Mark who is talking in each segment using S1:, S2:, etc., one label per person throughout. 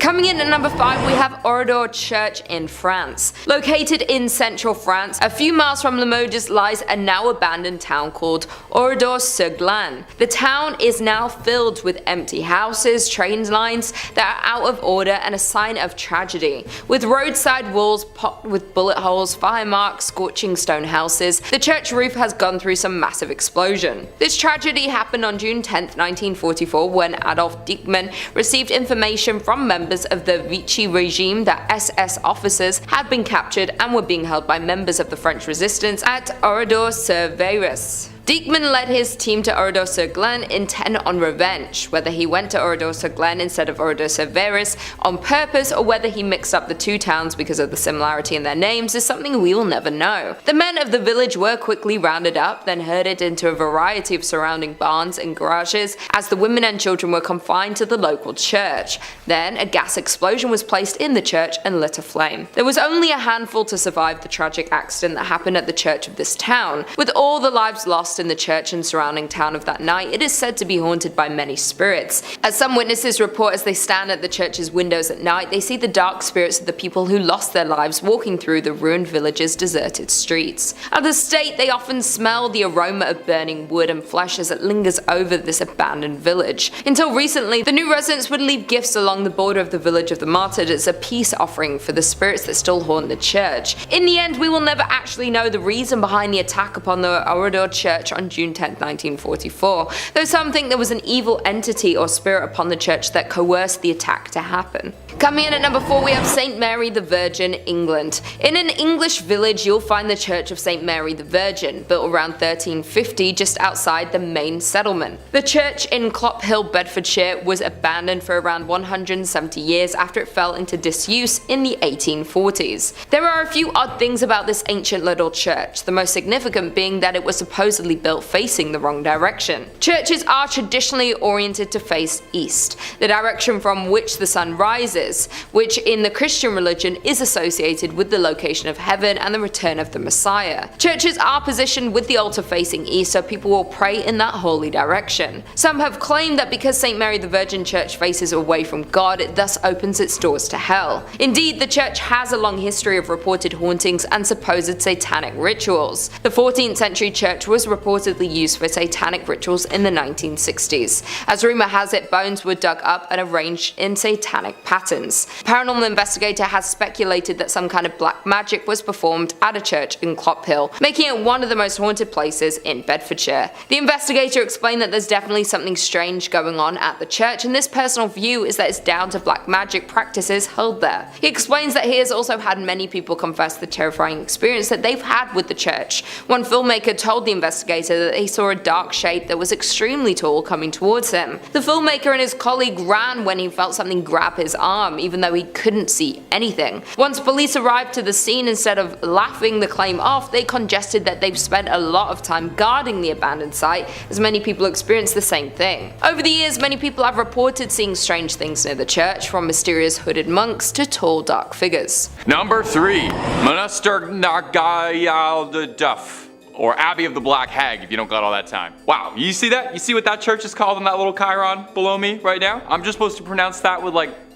S1: Coming in at number 5, we have Oradour Church in France. Located in central France, a few miles from Limoges lies a now abandoned town called Oradour-sur-Glane. The town is now filled with empty houses, train lines that are out of order, and a sign of tragedy. With roadside walls pocked with bullet holes, fire marks, scorching stone houses, the church roof has gone through some massive explosion. This tragedy happened on June 10, 1944, when Adolf Dieckmann received information from members of the Vichy regime that SS officers had been captured and were being held by members of the French resistance at Oradour-sur-Vaires. Dieckmann led his team to Oradour-sur-Glane intent on revenge. Whether he went to Oradour-sur-Glane instead of Oradour-sur-Vaires on purpose, or whether he mixed up the two towns because of the similarity in their names, is something we will never know. The men of the village were quickly rounded up, then herded into a variety of surrounding barns and garages, as the women and children were confined to the local church. Then a gas explosion was placed in the church and lit aflame. There was only a handful to survive the tragic accident that happened at the church of this town. With all the lives lost in the church and surrounding town of that night, it is said to be haunted by many spirits. As some witnesses report, as they stand at the church's windows at night, they see the dark spirits of the people who lost their lives walking through the ruined village's deserted streets. At the state, they often smell the aroma of burning wood and flesh as it lingers over this abandoned village. Until recently, the new residents would leave gifts along the border of the village of the martyred as a peace offering for the spirits that still haunt the church. In the end, we will never actually know the reason behind the attack upon the Oradour church on June 10, 1944, though some think there was an evil entity or spirit upon the church that coerced the attack to happen. Coming in at number 4, we have St. Mary the Virgin, England. In an English village, you'll find the Church of St. Mary the Virgin, built around 1350 just outside the main settlement. The church in Clophill, Bedfordshire was abandoned for around 170 years after it fell into disuse in the 1840s. There are a few odd things about this ancient little church, the most significant being that it was supposedly built facing the wrong direction. Churches are traditionally oriented to face east, the direction from which the sun rises, which in the Christian religion is associated with the location of heaven and the return of the Messiah. Churches are positioned with the altar facing east, so people will pray in that holy direction. Some have claimed that because St. Mary the Virgin Church faces away from God, it thus opens its doors to hell. Indeed, the church has a long history of reported hauntings and supposed satanic rituals. The 14th century church was reportedly used for satanic rituals in the 1960s. As rumor has it, bones were dug up and arranged in satanic patterns. Paranormal investigator has speculated that some kind of black magic was performed at a church in Clophill, making it one of the most haunted places in Bedfordshire. The investigator explained that there's definitely something strange going on at the church, and this personal view is that it's down to black magic practices held there. He explains that he has also had many people confess the terrifying experience that they've had with the church. One filmmaker told the investigator that he saw a dark shape that was extremely tall coming towards him. The filmmaker and his colleague ran when he felt something grab his arm, even though he couldn't see anything. Once police arrived to the scene, instead of laughing the claim off, they congested that they've spent a lot of time guarding the abandoned site, as many people experienced the same thing. Over the years, many people have reported seeing strange things near the church, from mysterious hooded monks to tall dark figures.
S2: Number 3. Monaster Nagayal de Duff, or Abbey of the Black Hag, if you don't got all that time. Wow, you see that? You see what that church is called on that little chyron below me right now? I'm just supposed to pronounce that with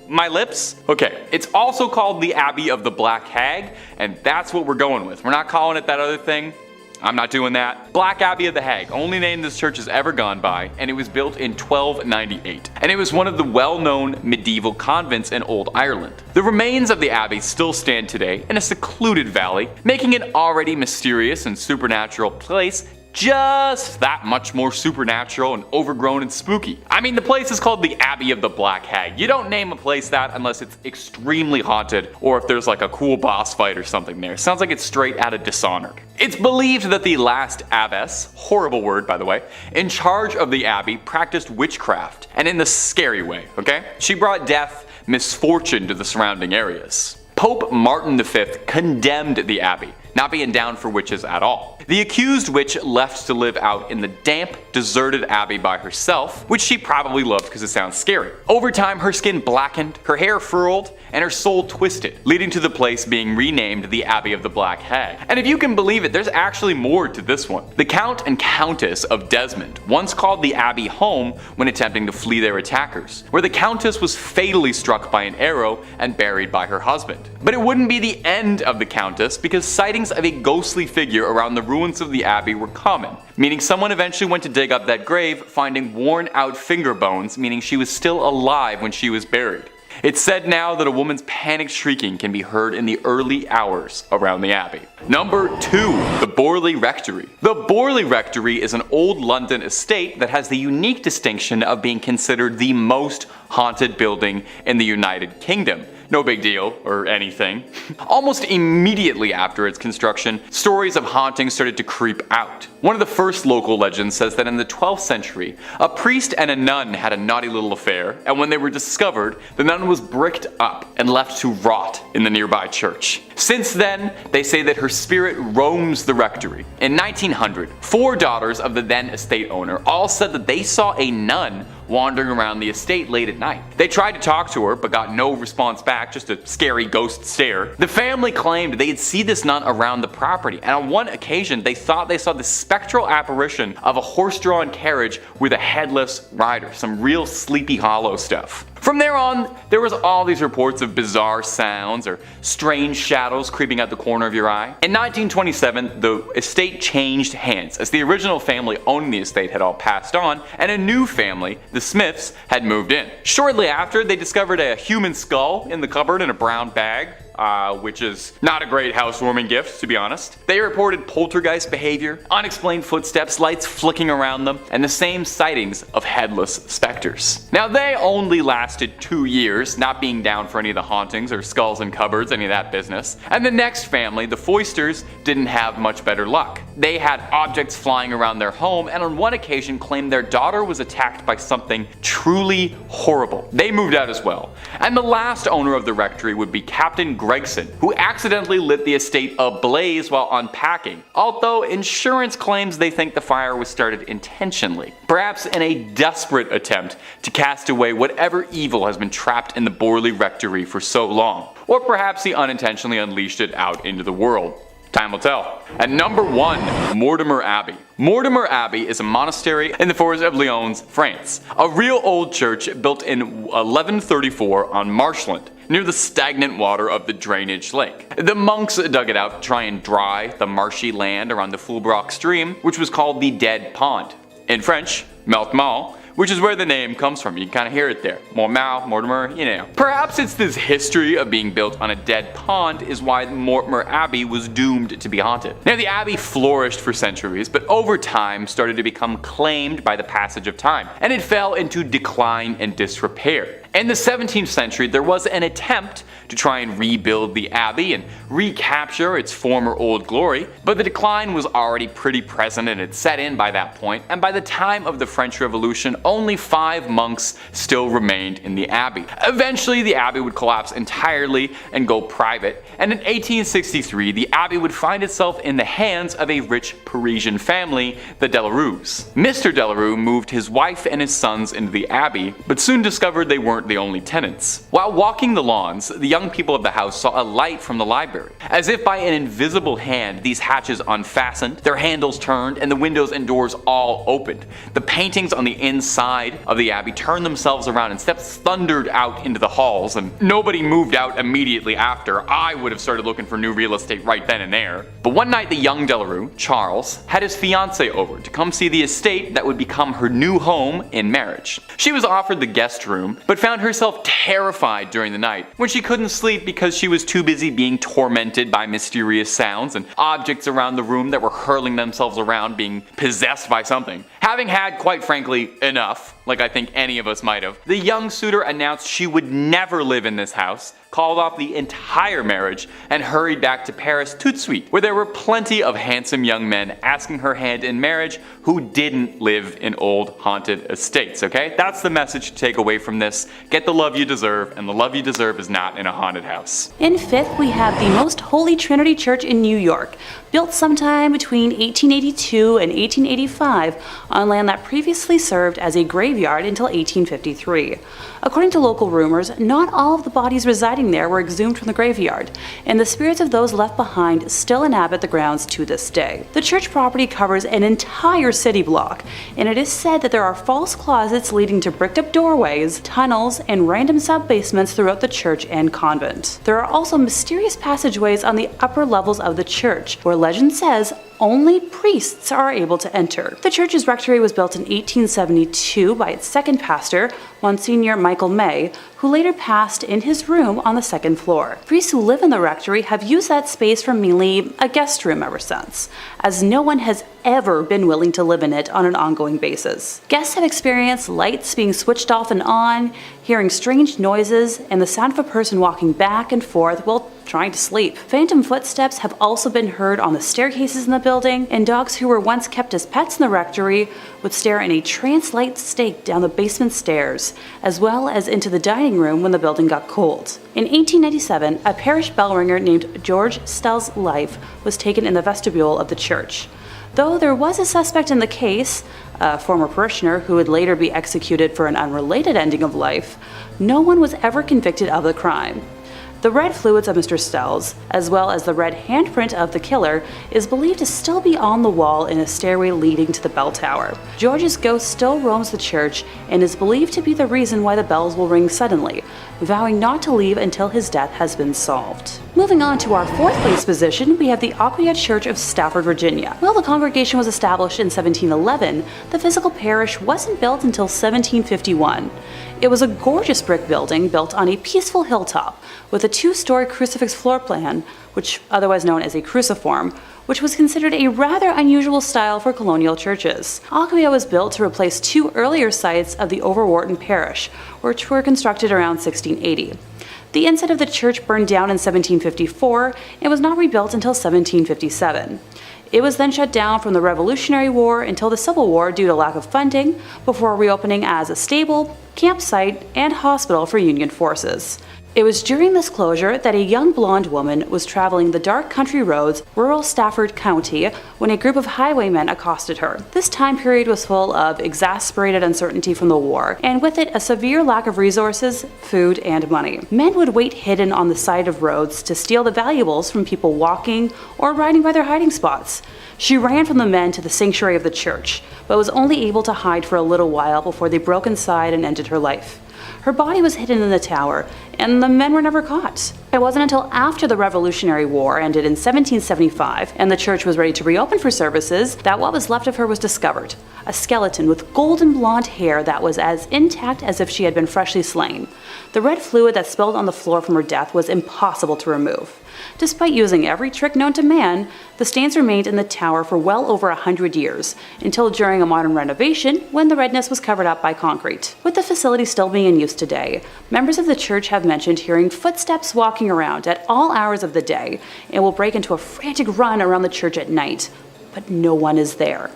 S2: my lips? Okay, it's also called the Abbey of the Black Hag, and that's what we're going with. We're not calling it that other thing. I'm not doing that. Black Abbey of the Hag, only name this church has ever gone by, and it was built in 1298. And it was one of the well-known medieval convents in Old Ireland. The remains of the abbey still stand today in a secluded valley, making it already mysterious and supernatural place just that much more supernatural and overgrown and spooky. I mean, the place is called the Abbey of the Black Hag. You don't name a place that unless it's extremely haunted, or if there's like a cool boss fight or something there. Sounds like it's straight out of Dishonored. It's believed that the last abbess, horrible word by the way, in charge of the abbey practiced witchcraft, and in the scary way, okay? She brought death, misfortune to the surrounding areas. Pope Martin V condemned the abbey, not being down for witches at all. The accused witch left to live out in the damp, deserted abbey by herself, which she probably loved because it sounds scary. Over time, her skin blackened, her hair furled, and her soul twisted, leading to the place being renamed the Abbey of the Black Hag. And if you can believe it, there's actually more to this one. The Count and Countess of Desmond once called the abbey home when attempting to flee their attackers, where the Countess was fatally struck by an arrow and buried by her husband. But it wouldn't be the end of the Countess, because sightings of a ghostly figure around the ruins of the abbey were common, meaning someone eventually went to dig up that grave, finding worn out finger bones, meaning she was still alive when she was buried. It's said now that a woman's panicked shrieking can be heard in the early hours around the abbey. Number 2. The Borley Rectory. The Borley Rectory is an old London estate that has the unique distinction of being considered the most haunted building in the United Kingdom. No big deal, or anything. Almost immediately after its construction, stories of hauntings started to creep out. One of the first local legends says that in the 12th century, a priest and a nun had a naughty little affair, and when they were discovered, the nun was bricked up and left to rot in the nearby church. Since then, they say that her spirit roams the rectory. In 1900, 4 daughters of the then estate owner all said that they saw a nun wandering around the estate late at night. They tried to talk to her, but got no response back, just a scary ghost stare. The family claimed they'd see this nun around the property, and on one occasion they thought they saw the spectral apparition of a horse-drawn carriage with a headless rider, some real Sleepy Hollow stuff. From there on, there was all these reports of bizarre sounds or strange shadows creeping out the corner of your eye. In 1927, the estate changed hands, as the original family owning the estate had all passed on, and a new family, the Smiths, had moved in. Shortly after, they discovered a human skull in the cupboard in a brown bag, which is not a great housewarming gift, to be honest. They reported poltergeist behavior, unexplained footsteps, lights flicking around them, and the same sightings of headless specters. Now, they only lasted 2 years, not being down for any of the hauntings or skulls in cupboards, any of that business. And the next family, the Foysters, didn't have much better luck. They had objects flying around their home, and on one occasion claimed their daughter was attacked by something truly horrible. They moved out as well. And the last owner of the rectory would be Captain Gregson, who accidentally lit the estate ablaze while unpacking, although insurance claims they think the fire was started intentionally, perhaps in a desperate attempt to cast away whatever evil has been trapped in the Borley Rectory for so long, or perhaps he unintentionally unleashed it out into the world. Time will tell. At number 1, Mortimer Abbey. Mortimer Abbey is a monastery in the forest of Lyons, France. A real old church built in 1134 on marshland, near the stagnant water of the drainage lake. The monks dug it out to try and dry the marshy land around the Fulbrock stream, which was called the Dead Pond. In French, Mortimer, which is where the name comes from. You can kind of hear it there. Mortimer, you know. Perhaps it's this history of being built on a dead pond is why Mortimer Abbey was doomed to be haunted. Now, the abbey flourished for centuries, but over time started to become claimed by the passage of time, and it fell into decline and disrepair. In the 17th century, there was an attempt to try and rebuild the abbey and recapture its former old glory, but the decline was already pretty present and had set in by that point, and by the time of the French Revolution, only 5 monks still remained in the abbey. Eventually, the abbey would collapse entirely and go private, and in 1863, the abbey would find itself in the hands of a rich Parisian family, the Delarues. Mr. Delarue moved his wife and his sons into the abbey, but soon discovered they weren't the only tenants. While walking the lawns, the young people of the house saw a light from the library. As if by an invisible hand, these hatches unfastened, their handles turned, and the windows and doors all opened. The paintings on the inside of the abbey turned themselves around and steps thundered out into the halls, and nobody moved out immediately after. I would have started looking for new real estate right then and there. But one night, the young Delarue, Charles, had his fiancée over to come see the estate that would become her new home in marriage. She was offered the guest room, but found herself terrified during the night when she couldn't sleep because she was too busy being tormented by mysterious sounds and objects around the room that were hurling themselves around, being possessed by something. Having had, quite frankly, enough, like I think any of us might have, the young suitor announced she would never live in this house, called off the entire marriage, and hurried back to Paris tout de suite, where there were plenty of handsome young men asking her hand in marriage who didn't live in old haunted estates, okay? That's the message to take away from this. Get the love you deserve, and the love you deserve is not in a haunted house.
S3: In fifth, we have the Most Holy Trinity Church in New York, built sometime between 1882 and 1885 on land that previously served as a graveyard until 1853. According to local rumors, not all of the bodies residing there were exhumed from the graveyard, and the spirits of those left behind still inhabit the grounds to this day. The church property covers an entire city block, and it is said that there are false closets leading to bricked up doorways, tunnels, and random sub-basements throughout the church and convent. There are also mysterious passageways on the upper levels of the church, where legend says only priests are able to enter. The church's rectory was built in 1872 by its second pastor, Monsignor Michael May, who later passed in his room on the second floor. Priests who live in the rectory have used that space for mainly a guest room ever since, as no one has ever been willing to live in it on an ongoing basis. Guests have experienced lights being switched off and on, hearing strange noises, and the sound of a person walking back and forth while trying to sleep. Phantom footsteps have also been heard on the staircases in the building, and dogs who were once kept as pets in the rectory would stare in a trance-like state down the basement stairs, as well as into the dining room when the building got cold. In 1897, a parish bell ringer named George Stell's life was taken in the vestibule of the church. Though there was a suspect in the case, a former parishioner who would later be executed for an unrelated ending of life, no one was ever convicted of the crime. The red fluids of Mr. Stell's, as well as the red handprint of the killer, is believed to still be on the wall in a stairway leading to the bell tower. George's ghost still roams the church and is believed to be the reason why the bells will ring suddenly, vowing not to leave until his death has been solved. Moving on to our fourth place position, we have the Aquia Church of Stafford, Virginia. While the congregation was established in 1711, the physical parish wasn't built until 1751. It was a gorgeous brick building built on a peaceful hilltop with a two-story crucifix floor plan, which otherwise known as a cruciform, which was considered a rather unusual style for colonial churches. Aquia was built to replace two earlier sites of the Overwharton Parish, which were constructed around 1680. The inside of the church burned down in 1754 and was not rebuilt until 1757. It was then shut down from the Revolutionary War until the Civil War due to lack of funding, before reopening as a stable, campsite, and hospital for Union forces. It was during this closure that a young blonde woman was traveling the dark country roads, rural Stafford County, when a group of highwaymen accosted her. This time period was full of exasperated uncertainty from the war, and with it a severe lack of resources, food, and money. Men would wait hidden on the side of roads to steal the valuables from people walking or riding by their hiding spots. She ran from the men to the sanctuary of the church, but was only able to hide for a little while before they broke inside and ended her life. Her body was hidden in the tower, and the men were never caught. It wasn't until after the Revolutionary War ended in 1775 and the church was ready to reopen for services that what was left of her was discovered. A skeleton with golden blonde hair that was as intact as if she had been freshly slain. The red fluid that spilled on the floor from her death was impossible to remove. Despite using every trick known to man, the stains remained in the tower for well over 100 years, until during a modern renovation when the redness was covered up by concrete. With the facility still being in use today, members of the church have mentioned hearing footsteps walking around at all hours of the day and will break into a frantic run around the church at night, but no one is there.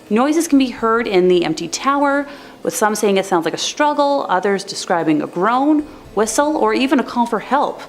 S3: Noises can be heard in the empty tower, with some saying it sounds like a struggle, others describing a groan, whistle, or even a call for help.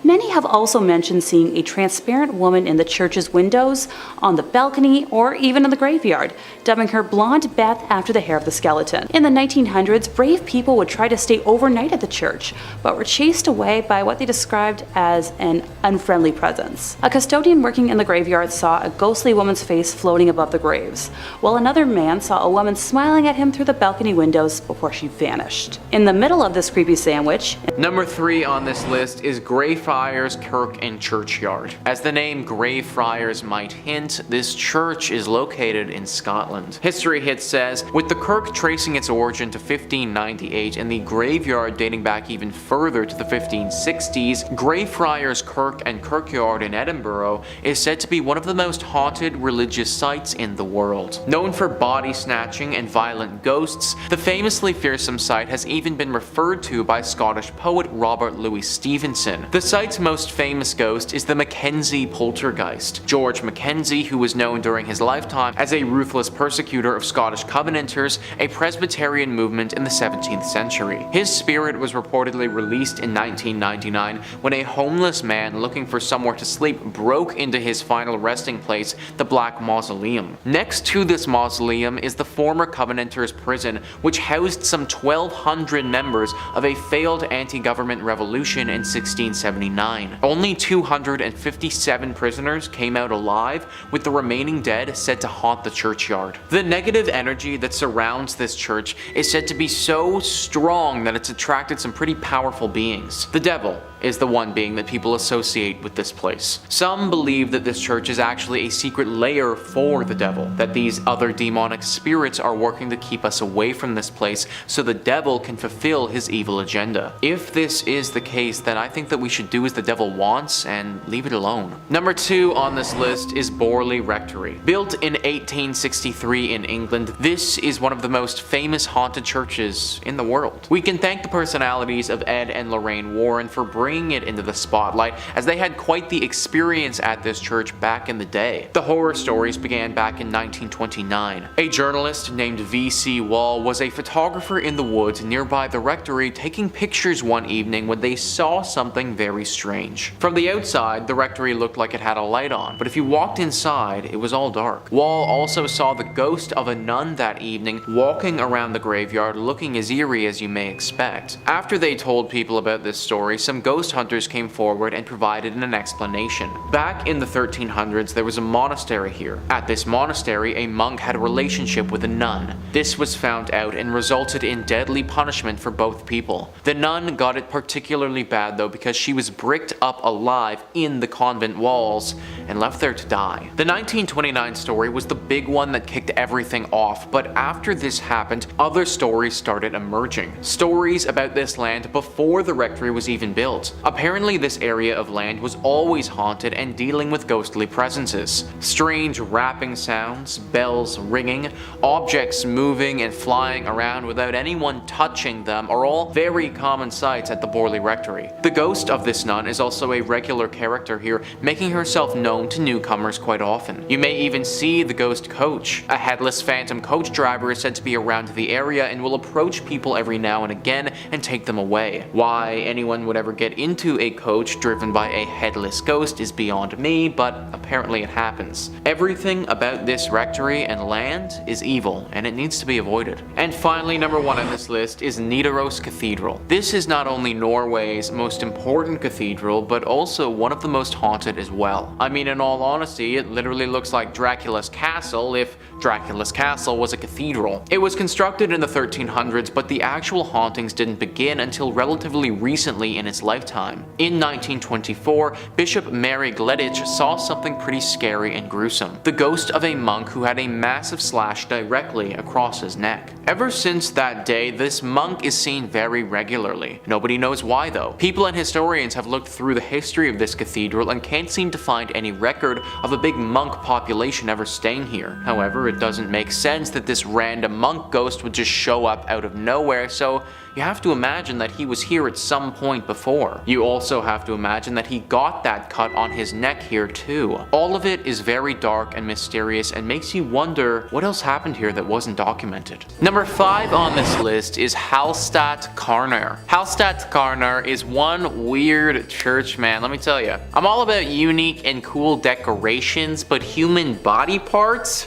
S3: Many have also mentioned seeing a transparent woman in the church's windows, on the balcony, or even in the graveyard, dubbing her Blonde Beth after the hair of the skeleton. In the 1900s, brave people would try to stay overnight at the church, but were chased away by what they described as an unfriendly presence. A custodian working in the graveyard saw a ghostly woman's face floating above the graves, while another man saw a woman smiling at him through the balcony windows before she vanished. In the middle of this creepy sandwich,
S4: Number 3 on this list is Greyfriars, Kirk, and Churchyard. As the name Greyfriars might hint, this church is located in Scotland. History Hit says, with the Kirk tracing its origin to 1598 and the graveyard dating back even further to the 1560s, Greyfriars Kirk and Churchyard in Edinburgh is said to be one of the most haunted religious sites in the world. Known for body snatching and violent ghosts, the famously fearsome site has even been referred to by Scottish poet Robert Louis Stevenson. The site's most famous ghost is the Mackenzie poltergeist. George Mackenzie, who was known during his lifetime as a ruthless persecutor of Scottish Covenanters, a Presbyterian movement in the 17th century. His spirit was reportedly released in 1999 when a homeless man looking for somewhere to sleep broke into his final resting place, the Black Mausoleum. Next to this mausoleum is the former Covenanters prison, which housed some 1,200 members of a failed anti-government revolution in 1679. Only 257 prisoners came out alive, with the remaining dead said to haunt the churchyard. The negative energy that surrounds this church is said to be so strong that it's attracted some pretty powerful beings. The devil is the one being that people associate with this place. Some believe that this church is actually a secret lair for the devil, that these other demonic spirits are working to keep us away from this place so the devil can fulfill his evil agenda. If this is the case, then I think that we should do as the devil wants and leave it alone. Number 2 on this list is Borley Rectory. Built in 1863 in England, this is one of the most famous haunted churches in the world. We can thank the personalities of Ed and Lorraine Warren for bringing it into the spotlight, as they had quite the experience at this church back in the day. The horror stories began back in 1929. A journalist named V.C. Wall was a photographer in the woods nearby the rectory taking pictures one evening when they saw something very strange. From the outside, the rectory looked like it had a light on, but if you walked inside, it was all dark. Wall also saw the ghost of a nun that evening walking around the graveyard looking as eerie as you may expect. After they told people about this story, some ghost hunters came forward and provided an explanation. Back in the 1300s, there was a monastery here. At this monastery, a monk had a relationship with a nun. This was found out and resulted in deadly punishment for both people. The nun got it particularly bad though, because she was bricked up alive in the convent walls and left there to die. The 1929 story was the big one that kicked everything off, but after this happened, other stories started emerging. Stories about this land before the rectory was even built. Apparently this area of land was always haunted and dealing with ghostly presences. Strange rapping sounds, bells ringing, objects moving and flying around without anyone touching them are all very common sights at the Borley Rectory. The ghost of this nun is also a regular character here, making herself known to newcomers quite often. You may even see the ghost coach. A headless phantom coach driver is said to be around the area and will approach people every now and again and take them away. Why anyone would ever get into a coach driven by a headless ghost is beyond me, but apparently it happens. Everything about this rectory and land is evil, and it needs to be avoided. And finally, number 1 on this list is Nidaros Cathedral. This is not only Norway's most important cathedral, but also one of the most haunted as well. I mean, in all honesty, it literally looks like Dracula's castle if Dracula's castle was a cathedral. It was constructed in the 1300s, but the actual hauntings didn't begin until relatively recently in its lifetime. In 1924, Bishop Mary Gleditch saw something pretty scary and gruesome. The ghost of a monk who had a massive slash directly across his neck. Ever since that day, this monk is seen very regularly. Nobody knows why though. People and historians have looked through the history of this cathedral and can't seem to find any record of a big monk population ever staying here. However, it doesn't make sense that this random monk ghost would just show up out of nowhere, so you have to imagine that he was here at some point before. You also have to imagine that he got that cut on his neck here too. All of it is very dark and mysterious and makes you wonder what else happened here that wasn't documented. Number 5 on this list is Hallstatt-Karner. Hallstatt-Karner is one weird church, man, let me tell you. I'm all about unique and cool decorations, but human body parts?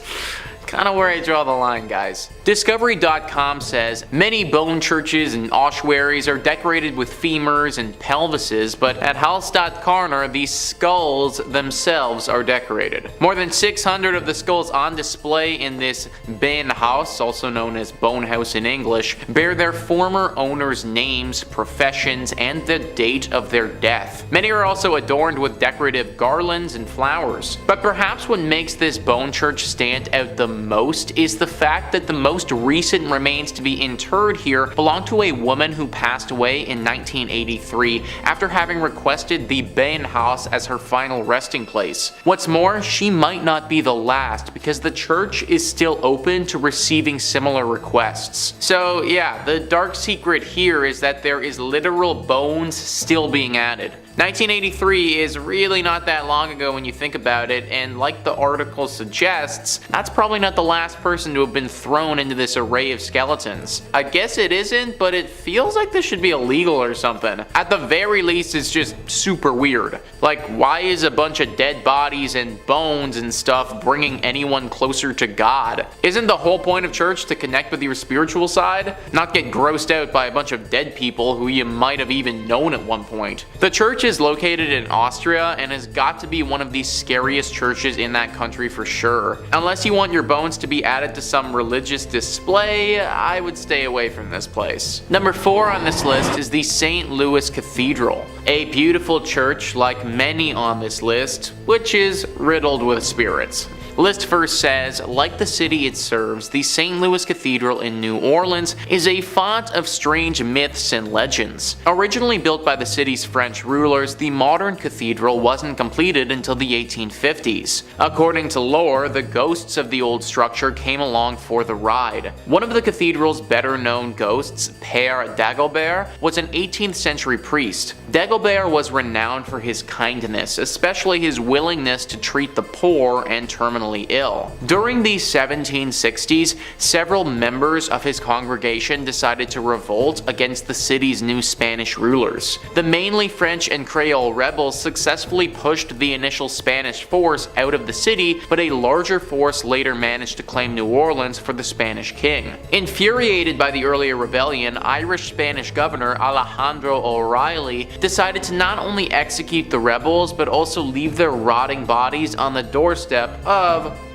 S4: kind of where I draw the line, guys. Discovery.com says many bone churches and ossuaries are decorated with femurs and pelvises, but at Hallstatt Corner, these skulls themselves are decorated. More than 600 of the skulls on display in this Benhaus, also known as Bone House in English, bear their former owners' names, professions, and the date of their death. Many are also adorned with decorative garlands and flowers. But perhaps what makes this bone church stand out the most is the fact that the most recent remains to be interred here belong to a woman who passed away in 1983 after having requested the Benhaus as her final resting place. What's more, she might not be the last because the church is still open to receiving similar requests. So yeah, the dark secret here is that there is literal bones still being added. 1983 is really not that long ago when you think about it, and like the article suggests, that's probably not the last person to have been thrown into this array of skeletons. I guess it isn't, but it feels like this should be illegal or something. At the very least, it's just super weird. Like, why is a bunch of dead bodies and bones and stuff bringing anyone closer to God? Isn't the whole point of church to connect with your spiritual side? Not get grossed out by a bunch of dead people who you might have even known at one point. The church is located in Austria and has got to be one of the scariest churches in that country for sure. Unless you want your bones to be added to some religious display, I would stay away from this place. Number 4 on this list is the St. Louis Cathedral, a beautiful church like many on this list, which is riddled with spirits. List first says, like the city it serves, the St. Louis Cathedral in New Orleans is a font of strange myths and legends. Originally built by the city's French rulers, the modern cathedral wasn't completed until the 1850s. According to lore, the ghosts of the old structure came along for the ride. One of the cathedral's better known ghosts, Père Dagobert, was an 18th century priest. Dagobert was renowned for his kindness, especially his willingness to treat the poor and terminally ill. During the 1760s, several members of his congregation decided to revolt against the city's new Spanish rulers. The mainly French and Creole rebels successfully pushed the initial Spanish force out of the city, but a larger force later managed to claim New Orleans for the Spanish king. Infuriated by the earlier rebellion, Irish-Spanish governor Alejandro O'Reilly decided to not only execute the rebels, but also leave their rotting bodies on the doorstep of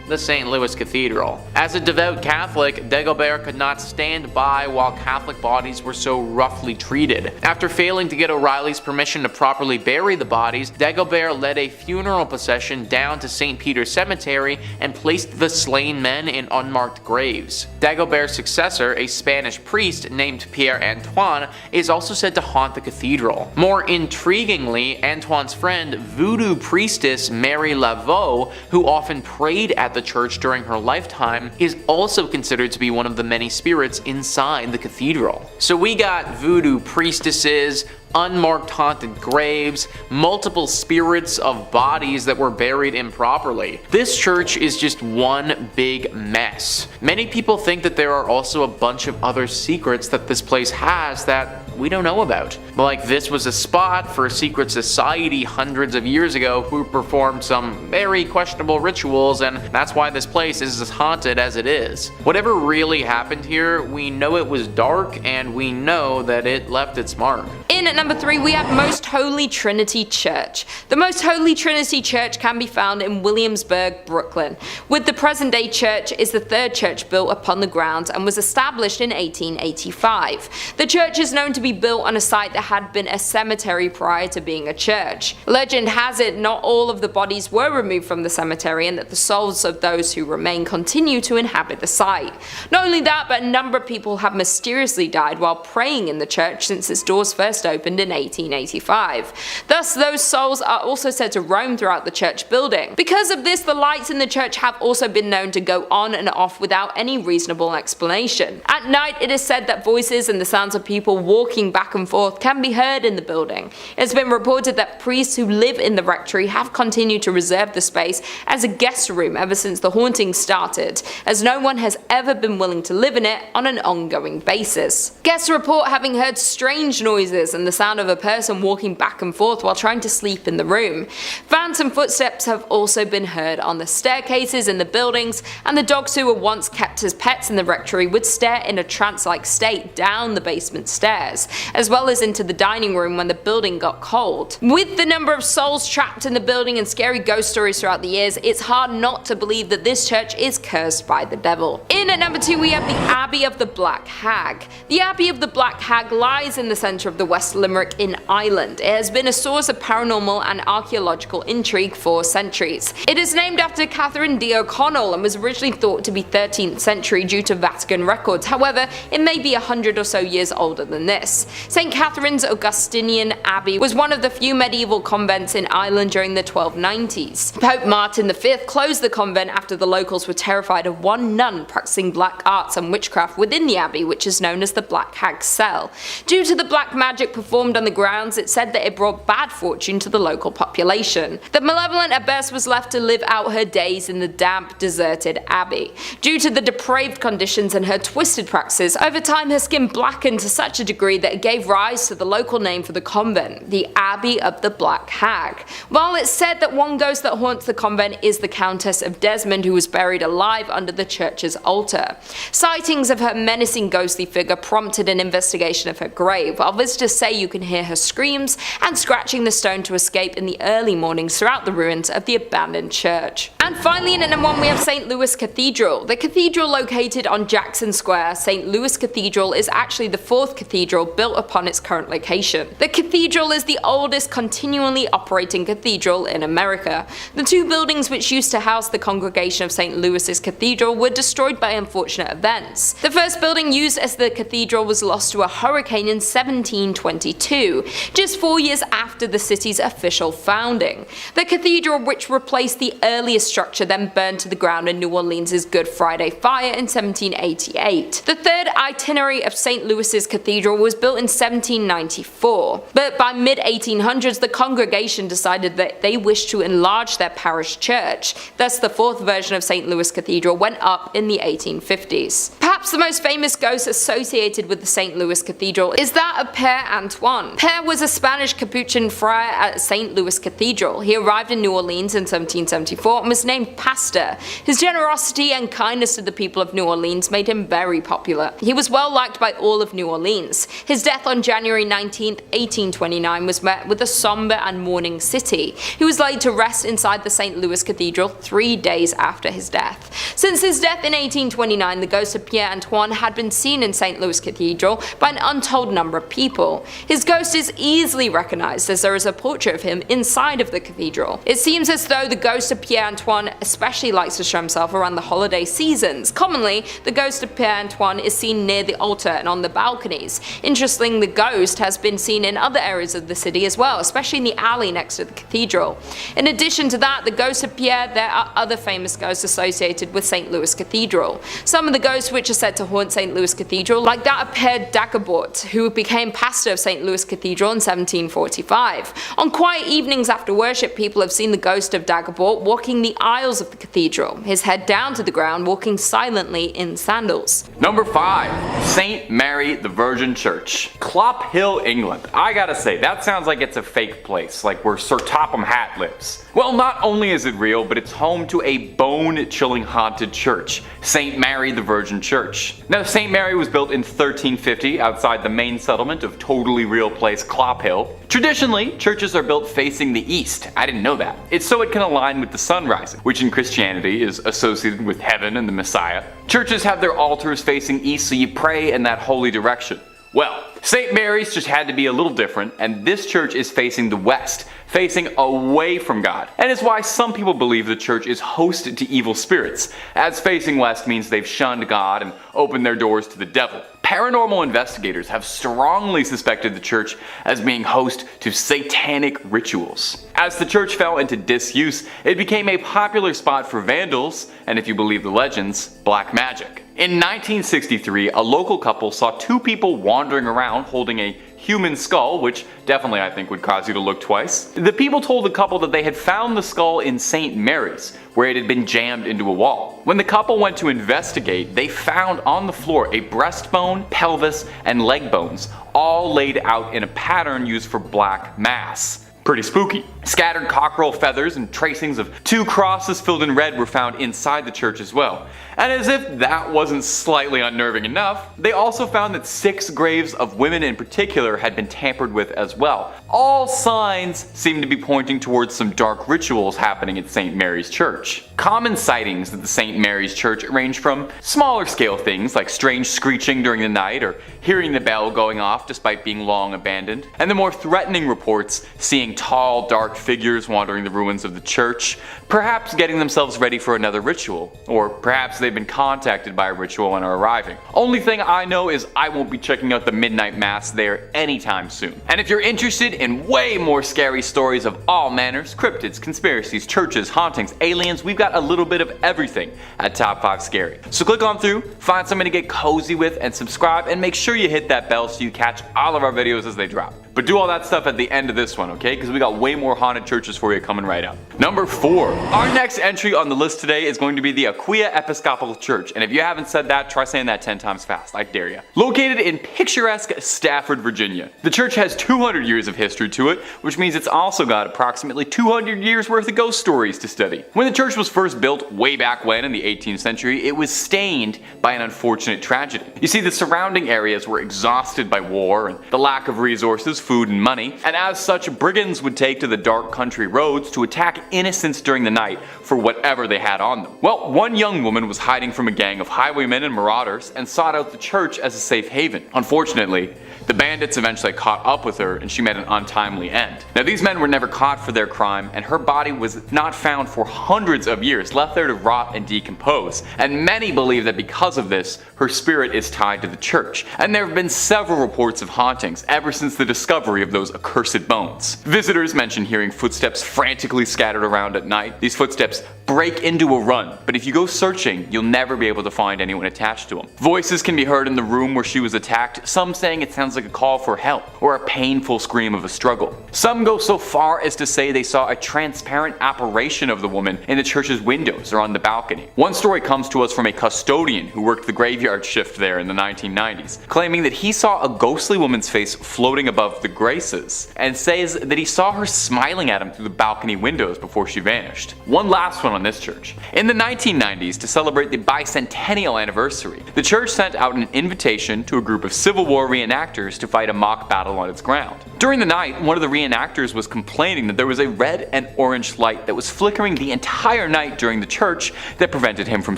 S4: the St. Louis Cathedral. As a devout Catholic, Dagobert could not stand by while Catholic bodies were so roughly treated. After failing to get O'Reilly's permission to properly bury the bodies, Dagobert led a funeral procession down to St. Peter's Cemetery and placed the slain men in unmarked graves. Dagobert's successor, a Spanish priest named Pierre Antoine, is also said to haunt the cathedral. More intriguingly, Antoine's friend, voodoo priestess Mary Laveau, who often prayed at the church during her lifetime, is also considered to be one of the many spirits inside the cathedral. So we got voodoo priestesses, unmarked haunted graves, multiple spirits of bodies that were buried improperly. This church is just one big mess. Many people think that there are also a bunch of other secrets that this place has that we don't know about. Like this was a spot for a secret society hundreds of years ago who performed some very questionable rituals, and that's why this place is as haunted as it is. Whatever really happened here, we know it was dark and we know that it left its mark.
S1: In at number 3, we have Most Holy Trinity Church. The Most Holy Trinity Church can be found in Williamsburg, Brooklyn. With the present day church is the third church built upon the grounds and was established in 1885. The church is known to be built on a site that had been a cemetery prior to being a church. Legend has it not all of the bodies were removed from the cemetery and that the souls of those who remain continue to inhabit the site. Not only that, but a number of people have mysteriously died while praying in the church since its doors first opened in 1885. Thus, those souls are also said to roam throughout the church building. Because of this, the lights in the church have also been known to go on and off without any reasonable explanation. At night, it is said that voices and the sounds of people walking back and forth can be heard in the building. It's been reported that priests who live in the rectory have continued to reserve the space as a guest room ever since the haunting started, as no one has ever been willing to live in it on an ongoing basis. Guests report having heard strange noises and the sound of a person walking back and forth while trying to sleep in the room. Phantom footsteps have also been heard on the staircases in the buildings, and the dogs who were once kept as pets in the rectory would stare in a trance-like state down the basement stairs, as well as into the dining room when the building got cold. With the number of souls trapped in the building and scary ghost stories throughout the years, it's hard not to believe that this church is cursed by the devil. In at number 2 we have the Abbey of the Black Hag. The Abbey of the Black Hag lies in the centre of the West Limerick in Ireland. It has been a source of paranormal and archaeological intrigue for centuries. It is named after Catherine D. O'Connell and was originally thought to be 13th century due to Vatican records. However, it may be 100 or so years older than this. St. Catherine's Augustinian Abbey was one of the few medieval convents in Ireland during the 1290s. Pope Martin V closed the convent after the locals were terrified of one nun practicing black arts and witchcraft within the abbey, which is known as the Black Hag's Cell. Due to the black magic performed on the grounds, it said that it brought bad fortune to the local population. The malevolent abbess was left to live out her days in the damp, deserted abbey. Due to the depraved conditions and her twisted practices, over time her skin blackened to such a degree that it gave rise to the local name for the convent, the Abbey of the Black Hag. While it's said that one ghost that haunts the convent is the Countess of Desmond, who was buried alive under the church's altar. Sightings of her menacing ghostly figure prompted an investigation of her grave, while visitors say you can hear her screams and scratching the stone to escape in the early mornings throughout the ruins of the abandoned church. And finally, in at number 1 we have St. Louis Cathedral. The cathedral located on Jackson Square, St. Louis Cathedral is actually the 4th cathedral built upon its current location. The cathedral is the oldest continually operating cathedral in America. The 2 buildings which used to house the congregation of St. Louis's cathedral were destroyed by unfortunate events. The first building used as the cathedral was lost to a hurricane in 1722, just 4 years after the city's official founding. The cathedral, which replaced the earliest structure, then burned to the ground in New Orleans' Good Friday fire in 1788. The third itinerary of St. Louis's cathedral was built in 1794, but by mid-1800s the congregation decided that they wished to enlarge their parish church. Thus the 4th version of St. Louis Cathedral went up in the 1850s. Perhaps the most famous ghost associated with the St. Louis Cathedral is that of Père Antoine. Père was a Spanish Capuchin friar at St. Louis Cathedral. He arrived in New Orleans in 1774 and was named pastor. His generosity and kindness to the people of New Orleans made him very popular. He was well liked by all of New Orleans. His death on January 19, 1829 was met with a somber and mourning city. He was laid to rest inside the St. Louis Cathedral 3 days after his death. Since his death in 1829, the ghost of Père Antoine had been seen in St. Louis Cathedral by an untold number of people. His ghost is easily recognized as there is a portrait of him inside of the cathedral. It seems as though the ghost of Père Antoine especially likes to show himself around the holiday seasons. Commonly, the ghost of Père Antoine is seen near the altar and on the balconies. Interestingly, the ghost has been seen in other areas of the city as well, especially in the alley next to the cathedral. In addition to that, the ghost of Pierre, there are other famous ghosts associated with St. Louis Cathedral. Some of the ghosts which are said to haunt St. Louis Cathedral, like that of Père Dagobert, who became pastor of St. Louis Cathedral in 1745. On quiet evenings after worship, people have seen the ghost of Dagobert walking the aisles of the cathedral, his head down to the ground, walking silently in sandals.
S2: Number 5. St. Mary the Virgin Church. Clop Hill, England. I gotta say, that sounds like it's a fake place, like where Sir Topham Hatt lives. Well, not only is it real, but it's home to a bone-chilling haunted church, St. Mary the Virgin Church. Now, St. Mary was built in 1350 outside the main settlement of totally real place Clop Hill. Traditionally, churches are built facing the east. I didn't know that. It's so it can align with the sun rising, which in Christianity is associated with heaven and the Messiah. Churches have their altars facing east, so you pray in that holy direction. Well, St. Mary's just had to be a little different, and this church is facing the west, facing away from God. And it's why some people believe the church is hosted to evil spirits, as facing west means they've shunned God and opened their doors to the devil. Paranormal investigators have strongly suspected the church as being host to satanic rituals. As the church fell into disuse, it became a popular spot for vandals, and if you believe the legends, black magic. In 1963, a local couple saw 2 people wandering around holding a human skull, which definitely I think would cause you to look twice. The people told the couple that they had found the skull in St. Mary's, where it had been jammed into a wall. When the couple went to investigate, they found on the floor a breastbone, pelvis, and leg bones, all laid out in a pattern used for black mass. Pretty spooky. Scattered cockerel feathers and tracings of 2 crosses filled in red were found inside the church as well. And as if that wasn't slightly unnerving enough, they also found that 6 graves of women in particular had been tampered with as well. All signs seem to be pointing towards some dark rituals happening at St. Mary's Church. Common sightings at the St. Mary's Church range from smaller scale things like strange screeching during the night or hearing the bell going off despite being long abandoned, and the more threatening reports seeing tall, dark figures wandering the ruins of the church, perhaps getting themselves ready for another ritual, or perhaps they've been contacted by a ritual and are arriving. Only thing I know is I won't be checking out the midnight mass there anytime soon. And if you're interested in way more scary stories of all manners, cryptids, conspiracies, churches, hauntings, aliens, we've got a little bit of everything at Top 5 Scary. So click on through, find something to get cozy with, and subscribe, and make sure you hit that bell so you catch all of our videos as they drop. But do all that stuff at the end of this one, okay? Because we got way more haunted churches for you coming right up. Number 4. Our next entry on the list today is going to be the Aquia Episcopal Church. And if you haven't said that, try saying that 10 times fast. I dare you. Located in picturesque Stafford, Virginia. The church has 200 years of history to it, which means it's also got approximately 200 years worth of ghost stories to study. When the church was first built way back when in the 18th century, it was stained by an unfortunate tragedy. You see, the surrounding areas were exhausted by war and the lack of resources, food, and money, and as such, brigands would take to the dark country roads to attack innocents during the night for whatever they had on them. Well, one young woman was hiding from a gang of highwaymen and marauders and sought out the church as a safe haven. Unfortunately, the bandits eventually caught up with her and she met an untimely end. Now, these men were never caught for their crime, and her body was not found for hundreds of years, left there to rot and decompose. And many believe that because of this, her spirit is tied to the church. And there have been several reports of hauntings ever since the discovery of those accursed bones. Visitors mention hearing footsteps frantically scattered around at night. These footsteps break into a run, but if you go searching, you'll never be able to find anyone attached to them. Voices can be heard in the room where she was attacked, some saying it sounds like a call for help or a painful scream of a struggle. Some go so far as to say they saw a transparent apparition of the woman in the church's windows or on the balcony. One story comes to us from a custodian who worked the graveyard shift there in the 1990s, claiming that he saw a ghostly woman's face floating above the graces, and says that he saw her smiling at him through the balcony windows before she vanished. One last one on this church. In the 1990s, to celebrate the bicentennial anniversary, the church sent out an invitation to a group of Civil War reenactors to fight a mock battle on its ground. During the night, one of the reenactors was complaining that there was a red and orange light that was flickering the entire night during the church that prevented him from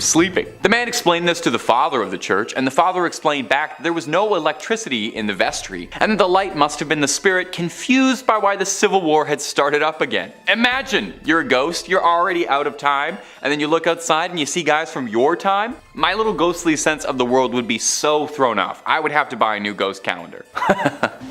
S2: sleeping. The man explained this to the father of the church, and the father explained back that there was no electricity in the vestry, and that the light must have been the spirit confused by why the Civil War had started up again. Imagine, you're a ghost, you're already out of time, and then you look outside and you see guys from your time? My little ghostly sense of the world would be so thrown off. I would have to buy a new ghost calendar.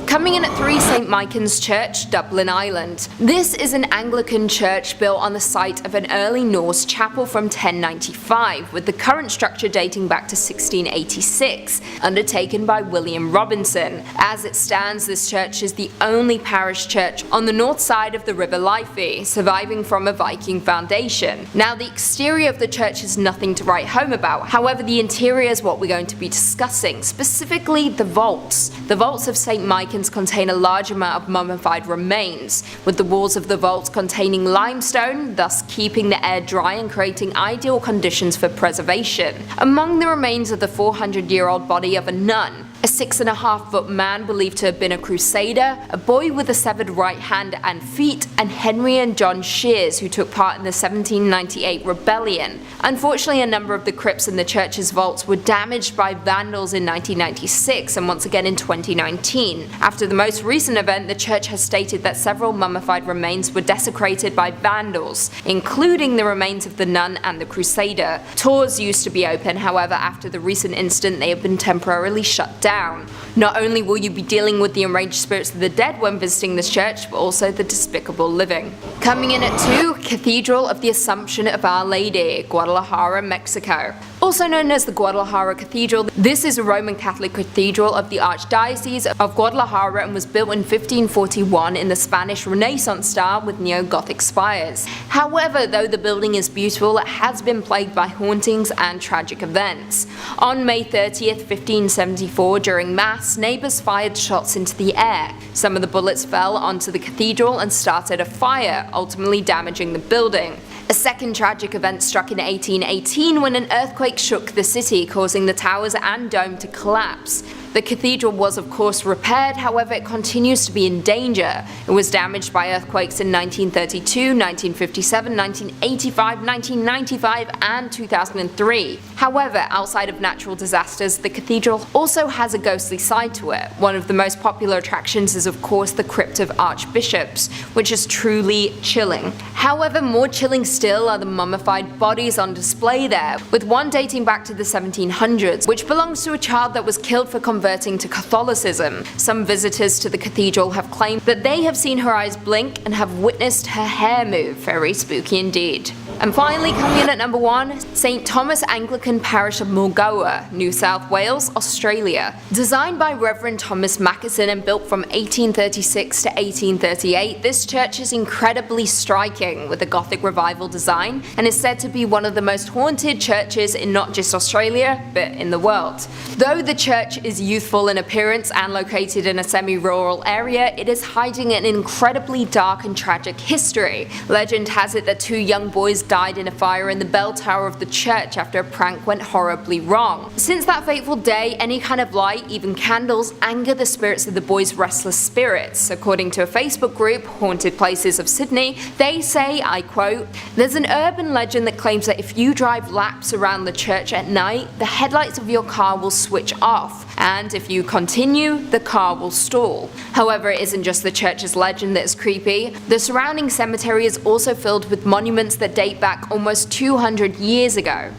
S1: Coming in at 3, St. Michan's Church, Dublin, Ireland. This is an Anglican church built on the site of an early Norse chapel from 1095, with the current structure dating back to 1686, undertaken by William Robinson. As it stands, this church is the only parish church on the north side of the River Liffey, surviving from a Viking foundation. Now, the exterior of the church is nothing to write home about, however the interior is what we're going to be discussing, specifically the vaults. The vaults of St. Michan's contain a large amount of mummified remains, with the walls of the vaults containing limestone, thus keeping the air dry and creating ideal conditions for preservation. Among the remains of the 400-year-old body of a nun, a 6.5-foot man believed to have been a crusader, a boy with a severed right hand and feet, and Henry and John Shears, who took part in the 1798 rebellion. Unfortunately, a number of the crypts in the church's vaults were damaged by vandals in 1996 and once again in 2019. After the most recent event, the church has stated that several mummified remains were desecrated by vandals, including the remains of the nun and the crusader. Tours used to be open, however, after the recent incident they have been temporarily shut down. Not only will you be dealing with the enraged spirits of the dead when visiting this church, but also the despicable living. Coming in at 2, Cathedral of the Assumption of Our Lady, Guadalajara, Mexico. Also known as the Guadalajara Cathedral, this is a Roman Catholic cathedral of the Archdiocese of Guadalajara and was built in 1541 in the Spanish Renaissance style with neo-Gothic spires. However, though the building is beautiful, it has been plagued by hauntings and tragic events. On May 30th, 1574, during Mass, neighbors fired shots into the air. Some of the bullets fell onto the cathedral and started a fire, ultimately damaging the building. A second tragic event struck in 1818 when an earthquake shook the city, causing the towers and dome to collapse. The cathedral was of course repaired, however it continues to be in danger. It was damaged by earthquakes in 1932, 1957, 1985, 1995 and 2003. However, outside of natural disasters, the cathedral also has a ghostly side to it. One of the most popular attractions is of course the Crypt of Archbishops, which is truly chilling. However, more chilling still are the mummified bodies on display there, with one dating back to the 1700s, which belongs to a child that was killed for converting to Catholicism. Some visitors to the cathedral have claimed that they have seen her eyes blink and have witnessed her hair move. Very spooky indeed. And finally, coming in at number 1, St. Thomas Anglican Parish of Muggoa, New South Wales, Australia. Designed by Reverend Thomas Mackison and built from 1836 to 1838, this church is incredibly striking with a Gothic revival design and is said to be one of the most haunted churches in not just Australia, but in the world. Though the church is youthful in appearance and located in a semi-rural area, it is hiding an incredibly dark and tragic history. Legend has it that 2 young boys died in a fire in the bell tower of the church after a prank went horribly wrong. Since that fateful day, any kind of light, even candles, anger the spirits of the boys' restless spirits. According to a Facebook group, Haunted Places of Sydney, they say, I quote, "There's an urban legend that claims that if you drive laps around the church at night, the headlights of your car will switch off, and if you continue, the car will stall." However, it isn't just the church's legend that is creepy. The surrounding cemetery is also filled with monuments that date back almost 200 years ago.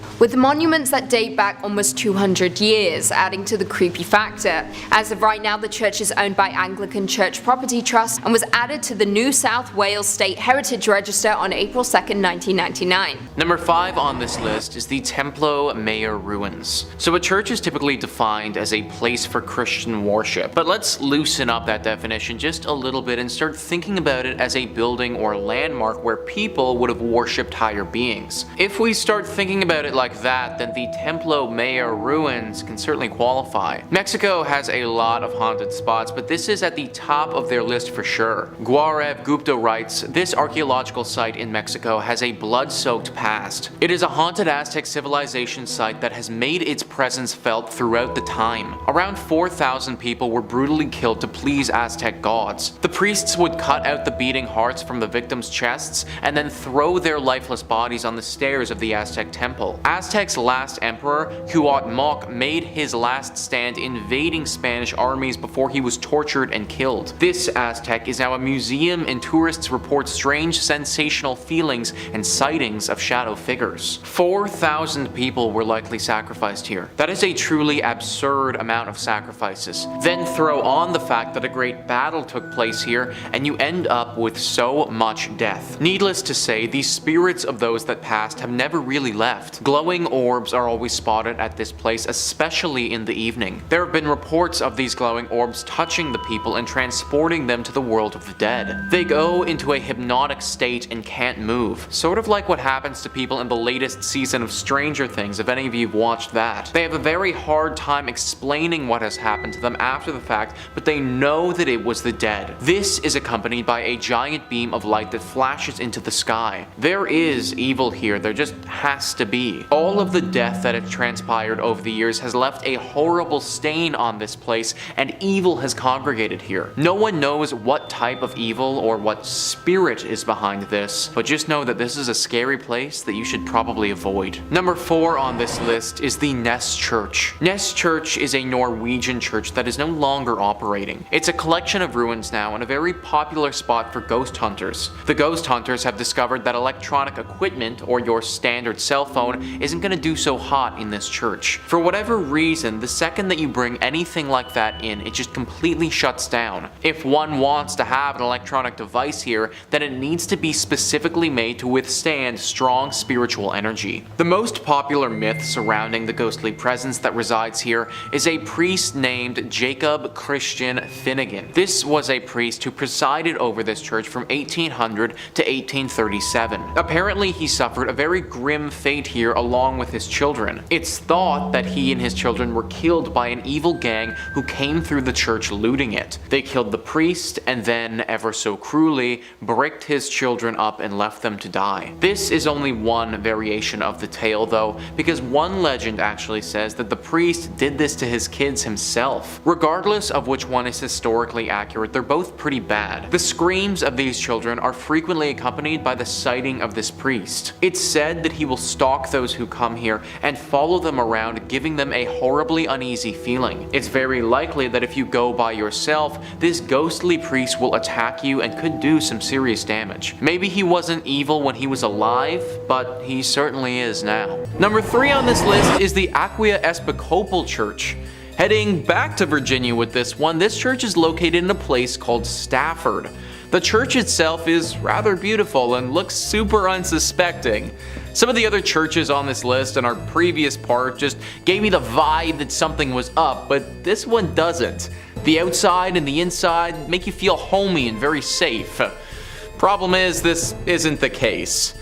S1: Adding to the creepy factor. As of right now, the church is owned by Anglican Church Property Trust and was added to the New South Wales State Heritage Register on April 2nd, 1999.
S4: Number 5 on this list is the Templo Mayor ruins. So a church is typically defined as a place for Christian worship, but let's loosen up that definition just a little bit and start thinking about it as a building or landmark where people would have worshipped higher beings. If we start thinking about it like that, then the Templo Mayor ruins can certainly qualify. Mexico has a lot of haunted spots, but this is at the top of their list for sure. Gaurav Gupta writes, "This archaeological site in Mexico has a blood-soaked past. It is a haunted Aztec civilization site that has made its presence felt throughout the time. Around 4,000 people were brutally killed to please Aztec gods. The priests would cut out the beating hearts from the victims' chests and then throw their lifeless bodies on the stairs of the Aztec temple. Aztec's last emperor, Cuauhtémoc, made his last stand invading Spanish armies before he was tortured and killed. This Aztec is now a museum and tourists report strange sensational feelings and sightings of shadow figures." 4,000 people were likely sacrificed here. That is a truly absurd amount of sacrifices. Then throw on the fact that a great battle took place here and you end up with so much death. Needless to say, the spirits of those that passed have never really left. Glowing orbs are always spotted at this place, especially in the evening. There have been reports of these glowing orbs touching the people and transporting them to the world of the dead. They go into a hypnotic state and can't move, sort of like what happens to people in the latest season of Stranger Things, if any of you have watched that. They have a very hard time explaining what has happened to them after the fact, but they know that it was the dead. This is accompanied by a giant beam of light that flashes into the sky. There is evil here, there just has to be. All of the death that has transpired over the years has left a horrible stain on this place, and evil has congregated here. No one knows what type of evil or what spirit is behind this, but just know that this is a scary place that you should probably avoid. Number 4 on this list is the Ness Church. Ness Church is a Norwegian church that is no longer operating. It's a collection of ruins now and a very popular spot for ghost hunters. The ghost hunters have discovered that electronic equipment or your standard cell phone isn't going to do so hot in this church. For whatever reason, the second that you bring anything like that in, it just completely shuts down. If one wants to have an electronic device here, then it needs to be specifically made to withstand strong spiritual energy. The most popular myth surrounding the ghostly presence that resides here is a priest named Jacob Christian Finnegan. This was a priest who presided over this church from 1800 to 1837. Apparently, he suffered a very grim fate here along with his children. It's thought that he and his children were killed by an evil gang who came through the church looting it. They killed the priest and then, ever so cruelly, bricked his children up and left them to die. This is only one variation of the tale though, because one legend actually says that the priest did this to his kids himself. Regardless of which one is historically accurate, they're both pretty bad. The screams of these children are frequently accompanied by the sighting of this priest. It's said that he will stalk those who come here and follow them around, giving them a horribly uneasy feeling. It's very likely that if you go by yourself, this ghostly priest will attack you and could do some serious damage. Maybe he wasn't evil when he was alive, but he certainly is now. Number 3 on this list is the Aquia Episcopal Church. Heading back to Virginia with this one, this church is located in a place called Stafford. The church itself is rather beautiful and looks super unsuspecting. Some of the other churches on this list in our previous part just gave me the vibe that something was up, but this one doesn't. The outside and the inside make you feel homey and very safe. Problem is, this isn't the case.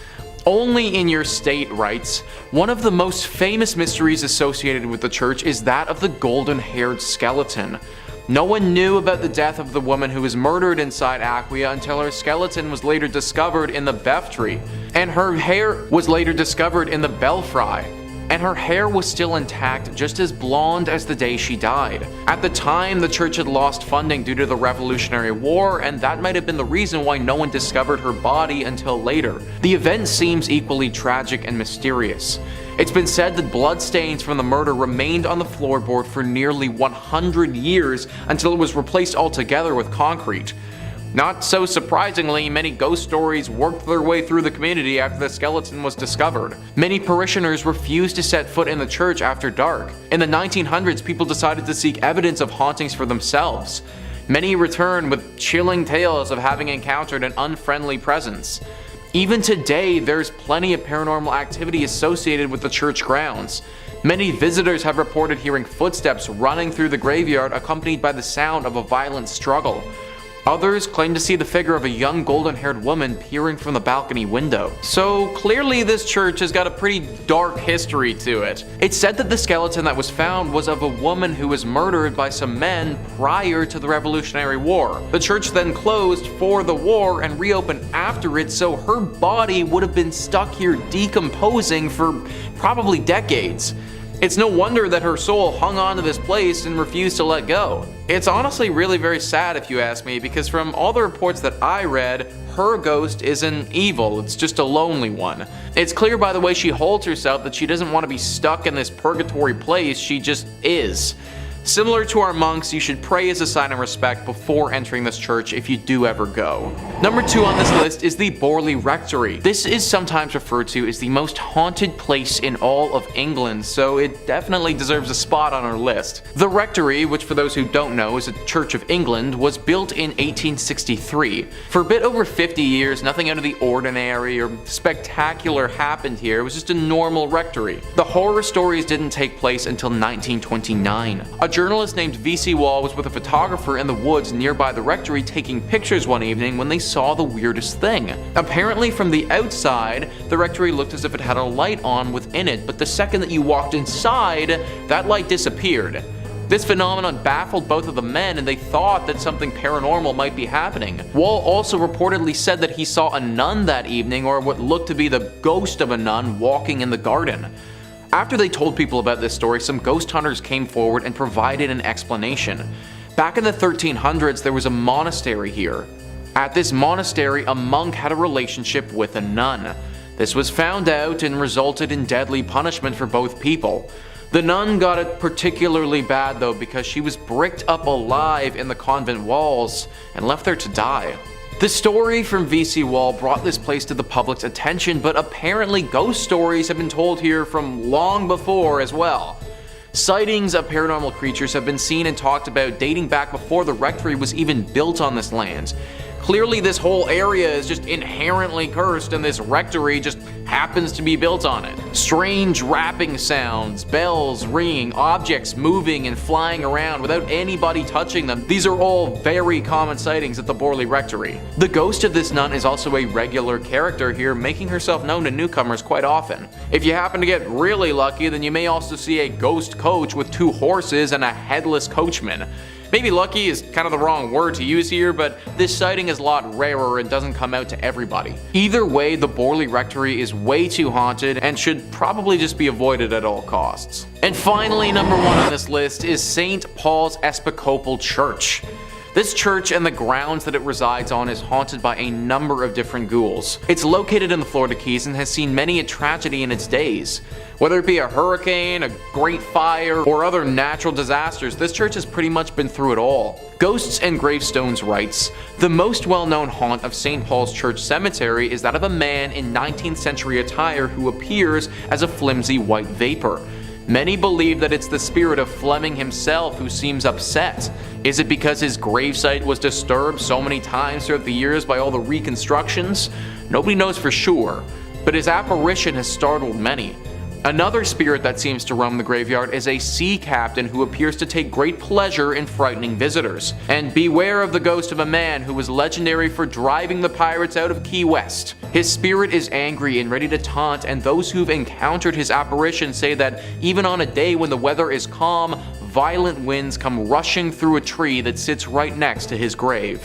S4: Only in your state writes, one of the most famous mysteries associated with the church is that of the golden-haired skeleton. No one knew about the death of the woman who was murdered inside Aquia until her skeleton was later discovered in the Beftree, and her hair was later discovered in the Belfry. And her hair was still intact, just as blonde as the day she died. At the time, the church had lost funding due to the Revolutionary War, and that might have been the reason why no one discovered her body until later. The event seems equally tragic and mysterious. It's been said that bloodstains from the murder remained on the floorboard for nearly 100 years until it was replaced altogether with concrete. Not so surprisingly, many ghost stories worked their way through the community after the skeleton was discovered. Many parishioners refused to set foot in the church after dark. In the 1900s, people decided to seek evidence of hauntings for themselves. Many returned with chilling tales of having encountered an unfriendly presence. Even today, there's plenty of paranormal activity associated with the church grounds. Many visitors have reported hearing footsteps running through the graveyard accompanied by the sound of a violent struggle. Others claim to see the figure of a young golden-haired woman peering from the balcony window. So clearly this church has got a pretty dark history to it. It's said that the skeleton that was found was of a woman who was murdered by some men prior to the Revolutionary War. The church then closed for the war and reopened after it, so her body would have been stuck here decomposing for probably decades. It's no wonder that her soul hung on to this place and refused to let go. It's honestly really very sad if you ask me, because from all the reports that I read, her ghost isn't evil, it's just a lonely one. It's clear by the way she holds herself that she doesn't want to be stuck in this purgatory place, she just is. Similar to our monks, you should pray as a sign of respect before entering this church if you do ever go. Number 2 on this list is the Borley Rectory. This is sometimes referred to as the most haunted place in all of England, so it definitely deserves a spot on our list. The Rectory, which for those who don't know is a Church of England, was built in 1863. For a bit over 50 years, nothing out of the ordinary or spectacular happened here. It was just a normal rectory. The horror stories didn't take place until 1929. A journalist named V.C. Wall was with a photographer in the woods nearby the rectory taking pictures one evening when they saw the weirdest thing. Apparently from the outside, the rectory looked as if it had a light on within it, but the second that you walked inside, that light disappeared. This phenomenon baffled both of the men, and they thought that something paranormal might be happening. Wall also reportedly said that he saw a nun that evening, or what looked to be the ghost of a nun, walking in the garden. After they told people about this story, some ghost hunters came forward and provided an explanation. Back in the 1300s, there was a monastery here. At this monastery, a monk had a relationship with a nun. This was found out and resulted in deadly punishment for both people. The nun got it particularly bad though, because she was bricked up alive in the convent walls and left there to die. The story from VC Wall brought this place to the public's attention, but apparently ghost stories have been told here from long before as well. Sightings of paranormal creatures have been seen and talked about dating back before the rectory was even built on this land. Clearly this whole area is just inherently cursed and this rectory just happens to be built on it. Strange rapping sounds, bells ringing, objects moving and flying around without anybody touching them. These are all very common sightings at the Borley Rectory. The ghost of this nun is also a regular character here, making herself known to newcomers quite often. If you happen to get really lucky, then you may also see a ghost coach with 2 horses and a headless coachman. Maybe lucky is kind of the wrong word to use here, but this sighting is a lot rarer and doesn't come out to everybody. Either way, the Borley Rectory is way too haunted and should probably just be avoided at all costs. And finally, number 1 on this list is St. Paul's Episcopal Church. This church and the grounds that it resides on is haunted by a number of different ghouls. It's located in the Florida Keys and has seen many a tragedy in its days. Whether it be a hurricane, a great fire, or other natural disasters, this church has pretty much been through it all. Ghosts and Gravestones writes, "The most well-known haunt of St. Paul's Church Cemetery is that of a man in 19th century attire who appears as a flimsy white vapor. Many believe that it's the spirit of Fleming himself who seems upset. Is it because his gravesite was disturbed so many times throughout the years by all the reconstructions? Nobody knows for sure, but his apparition has startled many. Another spirit that seems to roam the graveyard is a sea captain who appears to take great pleasure in frightening visitors. And beware of the ghost of a man who was legendary for driving the pirates out of Key West. His spirit is angry and ready to taunt, and those who've encountered his apparition say that even on a day when the weather is calm, violent winds come rushing through a tree that sits right next to his grave."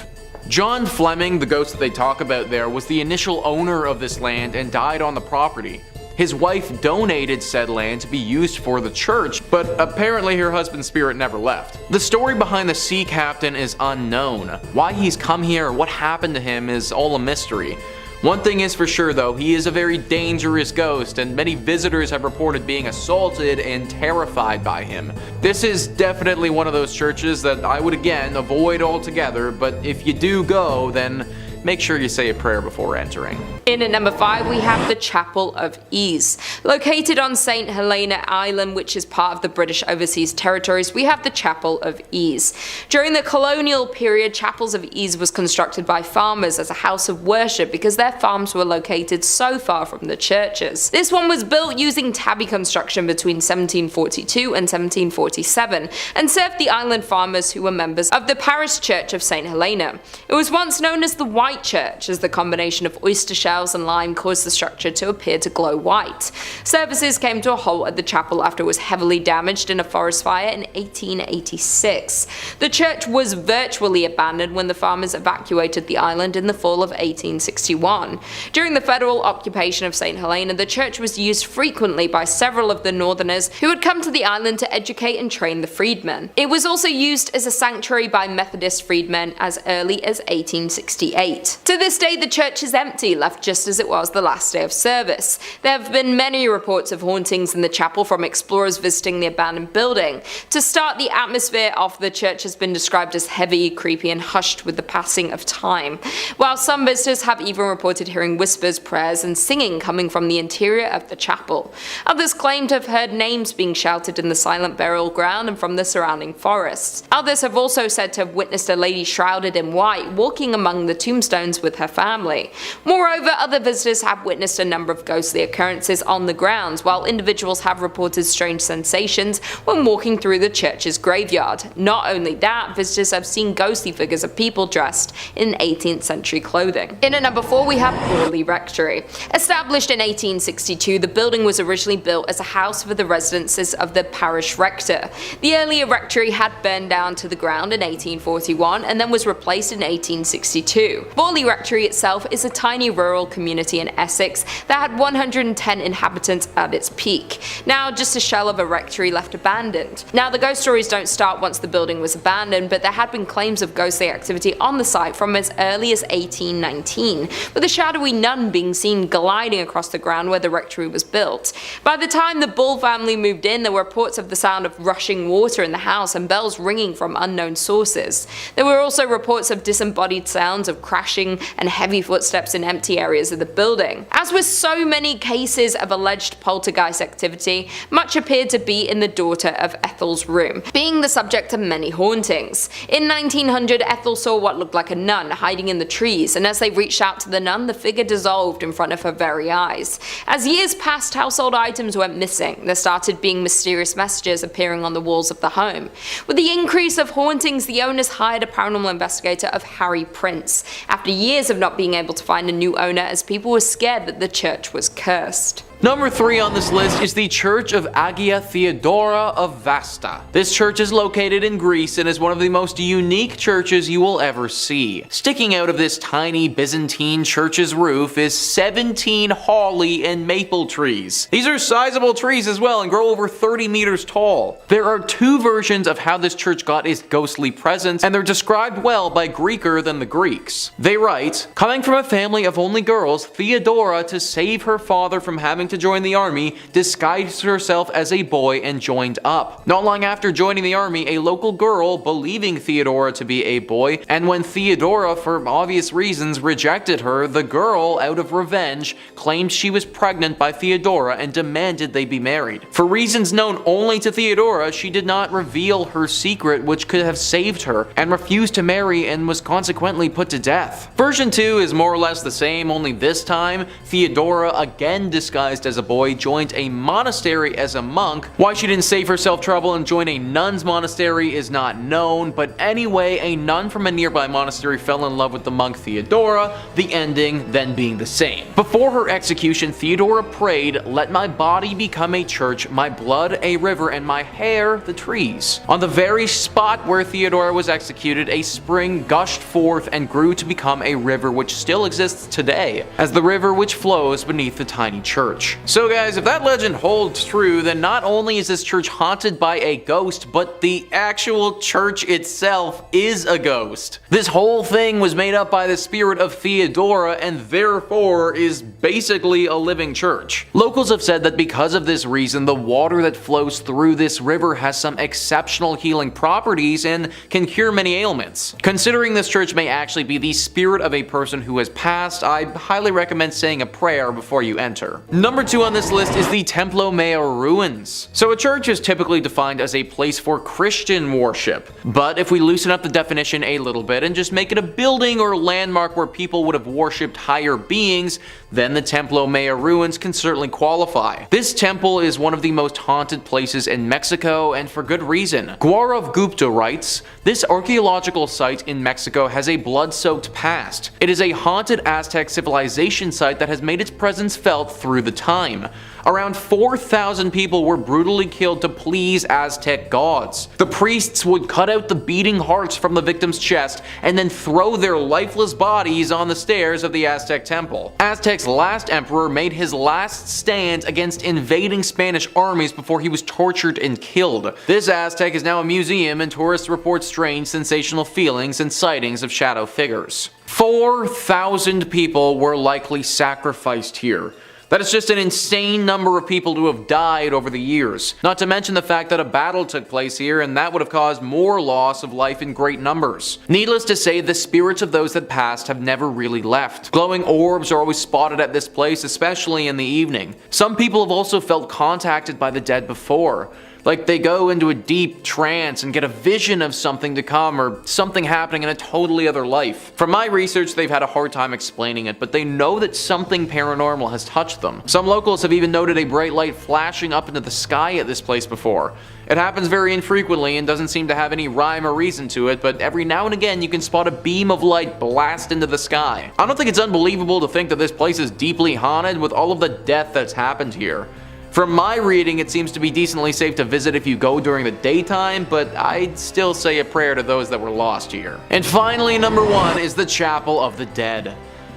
S4: John Fleming, the ghost that they talk about there, was the initial owner of this land and died on the property. His wife donated said land to be used for the church, but apparently her husband's spirit never left. The story behind the sea captain is unknown. Why he's come here or what happened to him is all a mystery. One thing is for sure though, he is a very dangerous ghost, and many visitors have reported being assaulted and terrified by him. This is definitely one of those churches that I would again avoid altogether, but if you do go, then make sure you say a prayer before entering.
S1: In at number 5, we have the Chapel of Ease. Located on St. Helena Island, which is part of the British Overseas Territories, we have the Chapel of Ease. During the colonial period, Chapels of Ease was constructed by farmers as a house of worship because their farms were located so far from the churches. This one was built using tabby construction between 1742 and 1747 and served the island farmers who were members of the Parish Church of St. Helena. It was once known as the White Church, as the combination of oyster shells and lime caused the structure to appear to glow white. Services came to a halt at the chapel after it was heavily damaged in a forest fire in 1886. The church was virtually abandoned when the farmers evacuated the island in the fall of 1861. During the federal occupation of St. Helena, the church was used frequently by several of the northerners who had come to the island to educate and train the freedmen. It was also used as a sanctuary by Methodist freedmen as early as 1868. To this day, the church is empty, left just as it was the last day of service. There have been many reports of hauntings in the chapel from explorers visiting the abandoned building. To start, the atmosphere of the church has been described as heavy, creepy, and hushed with the passing of time, while some visitors have even reported hearing whispers, prayers, and singing coming from the interior of the chapel. Others claim to have heard names being shouted in the silent burial ground and from the surrounding forests. Others have also said to have witnessed a lady shrouded in white walking among the tombstones with her family. Moreover, other visitors have witnessed a number of ghostly occurrences on the grounds, while individuals have reported strange sensations when walking through the church's graveyard. Not only that, visitors have seen ghostly figures of people dressed in 18th century clothing. In at number 4, we have Borley Rectory. Established in 1862, the building was originally built as a house for the residences of the parish rector. The earlier rectory had burned down to the ground in 1841 and then was replaced in 1862. Borley Rectory itself is a tiny rural community in Essex that had 110 inhabitants at its peak. Now just a shell of a rectory left abandoned. Now the ghost stories don't start once the building was abandoned, but there had been claims of ghostly activity on the site from as early as 1819, with a shadowy nun being seen gliding across the ground where the rectory was built. By the time the Bull family moved in, there were reports of the sound of rushing water in the house and bells ringing from unknown sources. There were also reports of disembodied sounds of crashing crashing and heavy footsteps in empty areas of the building. As with so many cases of alleged poltergeist activity, much appeared to be in the daughter of Ethel's room, being the subject of many hauntings. In 1900, Ethel saw what looked like a nun hiding in the trees, and as they reached out to the nun, the figure dissolved in front of her very eyes. As years passed, household items went missing. There started being mysterious messages appearing on the walls of the home. With the increase of hauntings, the owners hired a paranormal investigator of Harry Prince, after years of not being able to find a new owner as people were scared that the church was cursed.
S4: Number 3 on this list is the Church of Agia Theodora of Vasta. This church is located in Greece and is one of the most unique churches you will ever see. Sticking out of this tiny Byzantine church's roof is 17 holly and maple trees. These are sizable trees as well and grow over 30 meters tall. There are 2 versions of how this church got its ghostly presence, and they're described well by Greeker than the Greeks. They write, coming from a family of only girls, Theodora, to save her father from having to join the army, disguised herself as a boy and joined up. Not long after joining the army, a local girl, believing Theodora to be a boy, and when Theodora, for obvious reasons, rejected her, the girl, out of revenge, claimed she was pregnant by Theodora and demanded they be married. For reasons known only to Theodora, she did not reveal her secret, which could have saved her, and refused to marry and was consequently put to death. Version 2 is more or less the same, only this time, Theodora, again disguised as a boy, joined a monastery as a monk. Why she didn't save herself trouble and join a nun's monastery is not known, but anyway, a nun from a nearby monastery fell in love with the monk Theodora, the ending then being the same. Before her execution, Theodora prayed, "Let my body become a church, my blood a river, and my hair the trees." On the very spot where Theodora was executed, a spring gushed forth and grew to become a river which still exists today, as the river which flows beneath the tiny church. So guys, if that legend holds true, then not only is this church haunted by a ghost, but the actual church itself is a ghost. This whole thing was made up by the spirit of Theodora and therefore is basically a living church. Locals have said that because of this reason, the water that flows through this river has some exceptional healing properties and can cure many ailments. Considering this church may actually be the spirit of a person who has passed, I highly recommend saying a prayer before you enter. Number 2 on this list is the Templo Mayor ruins. So a church is typically defined as a place for Christian worship, but if we loosen up the definition a little bit and just make it a building or landmark where people would have worshipped higher beings, then the Templo Mayor ruins can certainly qualify. This temple is one of the most haunted places in Mexico, and for good reason. Gaurav Gupta writes, "This archaeological site in Mexico has a blood-soaked past. It is a haunted Aztec civilization site that has made its presence felt through the time. Around 4,000 people were brutally killed to please Aztec gods. The priests would cut out the beating hearts from the victim's chest and then throw their lifeless bodies on the stairs of the Aztec temple. Aztec's last emperor made his last stand against invading Spanish armies before he was tortured and killed. This Aztec is now a museum, and tourists report strange, sensational feelings and sightings of shadow figures." 4,000 people were likely sacrificed here. That is just an insane number of people to have died over the years. Not to mention the fact that a battle took place here, and that would have caused more loss of life in great numbers. Needless to say, the spirits of those that passed have never really left. Glowing orbs are always spotted at this place, especially in the evening. Some people have also felt contacted by the dead before. Like they go into a deep trance and get a vision of something to come or something happening in a totally other life. From my research, they've had a hard time explaining it, but they know that something paranormal has touched them. Some locals have even noted a bright light flashing up into the sky at this place before. It happens very infrequently and doesn't seem to have any rhyme or reason to it, but every now and again you can spot a beam of light blast into the sky. I don't think it's unbelievable to think that this place is deeply haunted with all of the death that's happened here. From my reading, it seems to be decently safe to visit if you go during the daytime, but I'd still say a prayer to those that were lost here. And finally, number 1 is the Chapel of the Dead.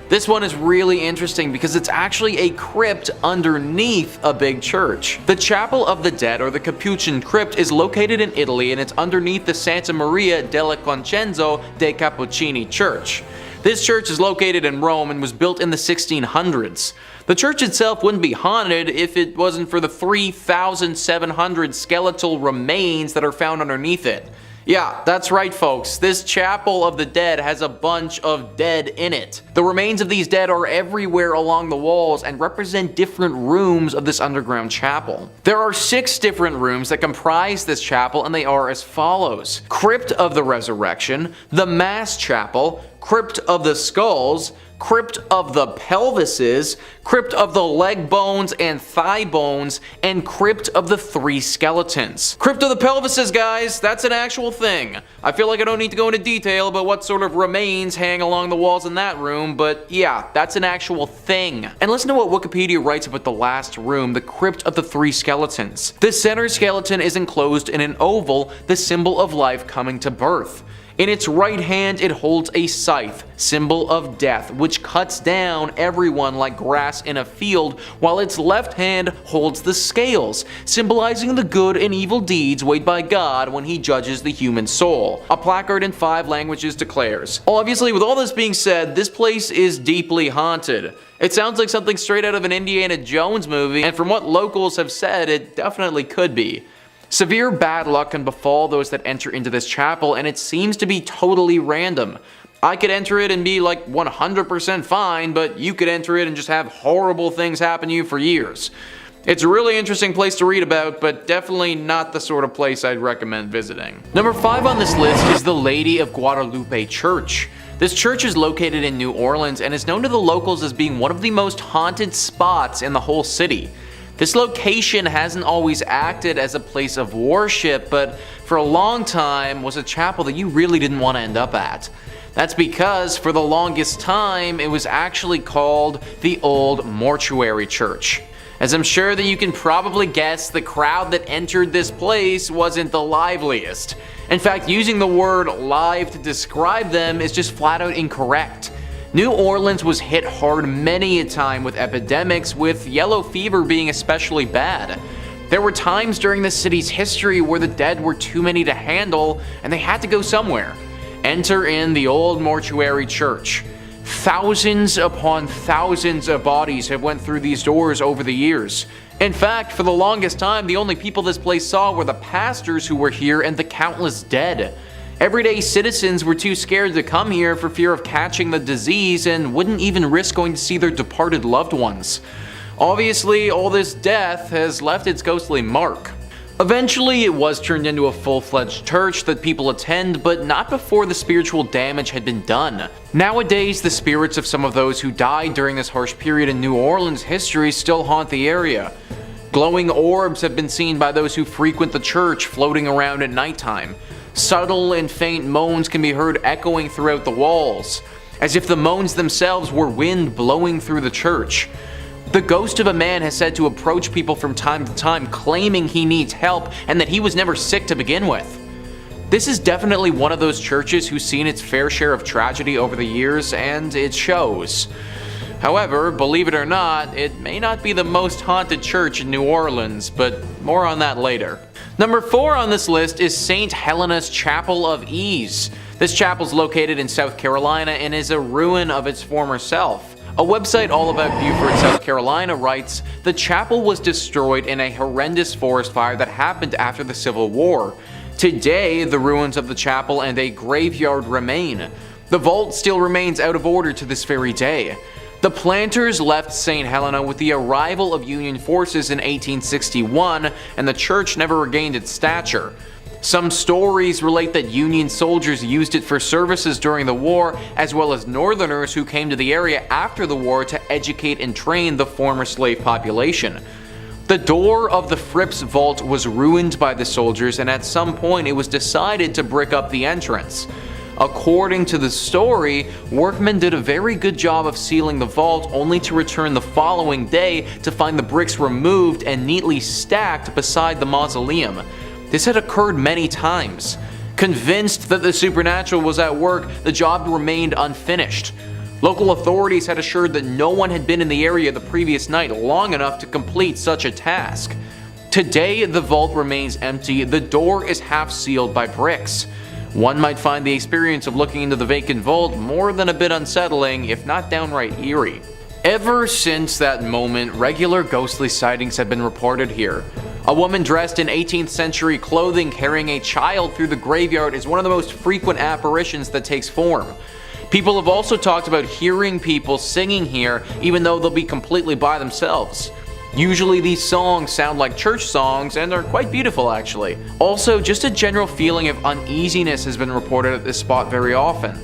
S4: This one is really interesting because it's actually a crypt underneath a big church. The Chapel of the Dead, or the Capuchin Crypt, is located in Italy, and it's underneath the Santa Maria della Concenzo dei Cappuccini Church. This church is located in Rome and was built in the 1600s. The church itself wouldn't be haunted if it wasn't for the 3,700 skeletal remains that are found underneath it. Yeah, that's right folks, this Chapel of the Dead has a bunch of dead in it. The remains of these dead are everywhere along the walls and represent different rooms of this underground chapel. There are 6 different rooms that comprise this chapel, and they are as follows: Crypt of the Resurrection, the Mass Chapel, Crypt of the Skulls, Crypt of the Pelvises, Crypt of the Leg Bones and Thigh Bones, and Crypt of the 3 Skeletons. Crypt of the Pelvises, guys, that's an actual thing. I feel like I don't need to go into detail about what sort of remains hang along the walls in that room, but yeah, that's an actual thing. And listen to what Wikipedia writes about the last room, the Crypt of the 3 Skeletons. The center skeleton is enclosed in an oval, the symbol of life coming to birth. In its right hand it holds a scythe, symbol of death, which cuts down everyone like grass in a field, while its left hand holds the scales, symbolizing the good and evil deeds weighed by God when he judges the human soul. A placard in 5 languages declares. Obviously, with all this being said, this place is deeply haunted. It sounds like something straight out of an Indiana Jones movie, and from what locals have said, it definitely could be. Severe bad luck can befall those that enter into this chapel, and it seems to be totally random. I could enter it and be like 100% fine, but you could enter it and just have horrible things happen to you for years. It's a really interesting place to read about, but definitely not the sort of place I'd recommend visiting. Number 5 on this list is the Lady of Guadalupe Church. This church is located in New Orleans and is known to the locals as being one of the most haunted spots in the whole city. This location hasn't always acted as a place of worship, but for a long time was a chapel that you really didn't want to end up at. That's because for the longest time it was actually called the Old Mortuary Church. As I'm sure that you can probably guess, the crowd that entered this place wasn't the liveliest. In fact, using the word live to describe them is just flat out incorrect. New Orleans was hit hard many a time with epidemics, with yellow fever being especially bad. There were times during the city's history where the dead were too many to handle and they had to go somewhere. Enter in the Old Mortuary Church. Thousands upon thousands of bodies have went through these doors over the years. In fact, for the longest time, the only people this place saw were the pastors who were here and the countless dead. Everyday citizens were too scared to come here for fear of catching the disease and wouldn't even risk going to see their departed loved ones. Obviously, all this death has left its ghostly mark. Eventually, it was turned into a full-fledged church that people attend, but not before the spiritual damage had been done. Nowadays, the spirits of some of those who died during this harsh period in New Orleans history still haunt the area. Glowing orbs have been seen by those who frequent the church floating around at nighttime. Subtle and faint moans can be heard echoing throughout the walls, as if the moans themselves were wind blowing through the church. The ghost of a man has said to approach people from time to time claiming he needs help and that he was never sick to begin with. This is definitely one of those churches who's seen its fair share of tragedy over the years, and it shows. However, believe it or not, it may not be the most haunted church in New Orleans, but more on that later. Number 4 on this list is St. Helena's Chapel of Ease. This chapel is located in South Carolina and is a ruin of its former self. A website all about Beaufort, South Carolina writes, "The chapel was destroyed in a horrendous forest fire that happened after the Civil War. Today, the ruins of the chapel and a graveyard remain. The vault still remains out of order to this very day. The planters left St. Helena with the arrival of Union forces in 1861, and the church never regained its stature. Some stories relate that Union soldiers used it for services during the war, as well as Northerners who came to the area after the war to educate and train the former slave population. The door of the Fripp's vault was ruined by the soldiers, and at some point it was decided to brick up the entrance. According to the story, workmen did a very good job of sealing the vault, only to return the following day to find the bricks removed and neatly stacked beside the mausoleum. This had occurred many times. Convinced that the supernatural was at work, the job remained unfinished. Local authorities had assured that no one had been in the area the previous night long enough to complete such a task. Today, the vault remains empty. The door is half sealed by bricks. One might find the experience of looking into the vacant vault more than a bit unsettling, if not downright eerie. Ever since that moment, regular ghostly sightings have been reported here. A woman dressed in 18th century clothing carrying a child through the graveyard is one of the most frequent apparitions that takes form. People have also talked about hearing people singing here even though they'll be completely by themselves. Usually these songs sound like church songs and are quite beautiful actually. Also, just a general feeling of uneasiness has been reported at this spot very often.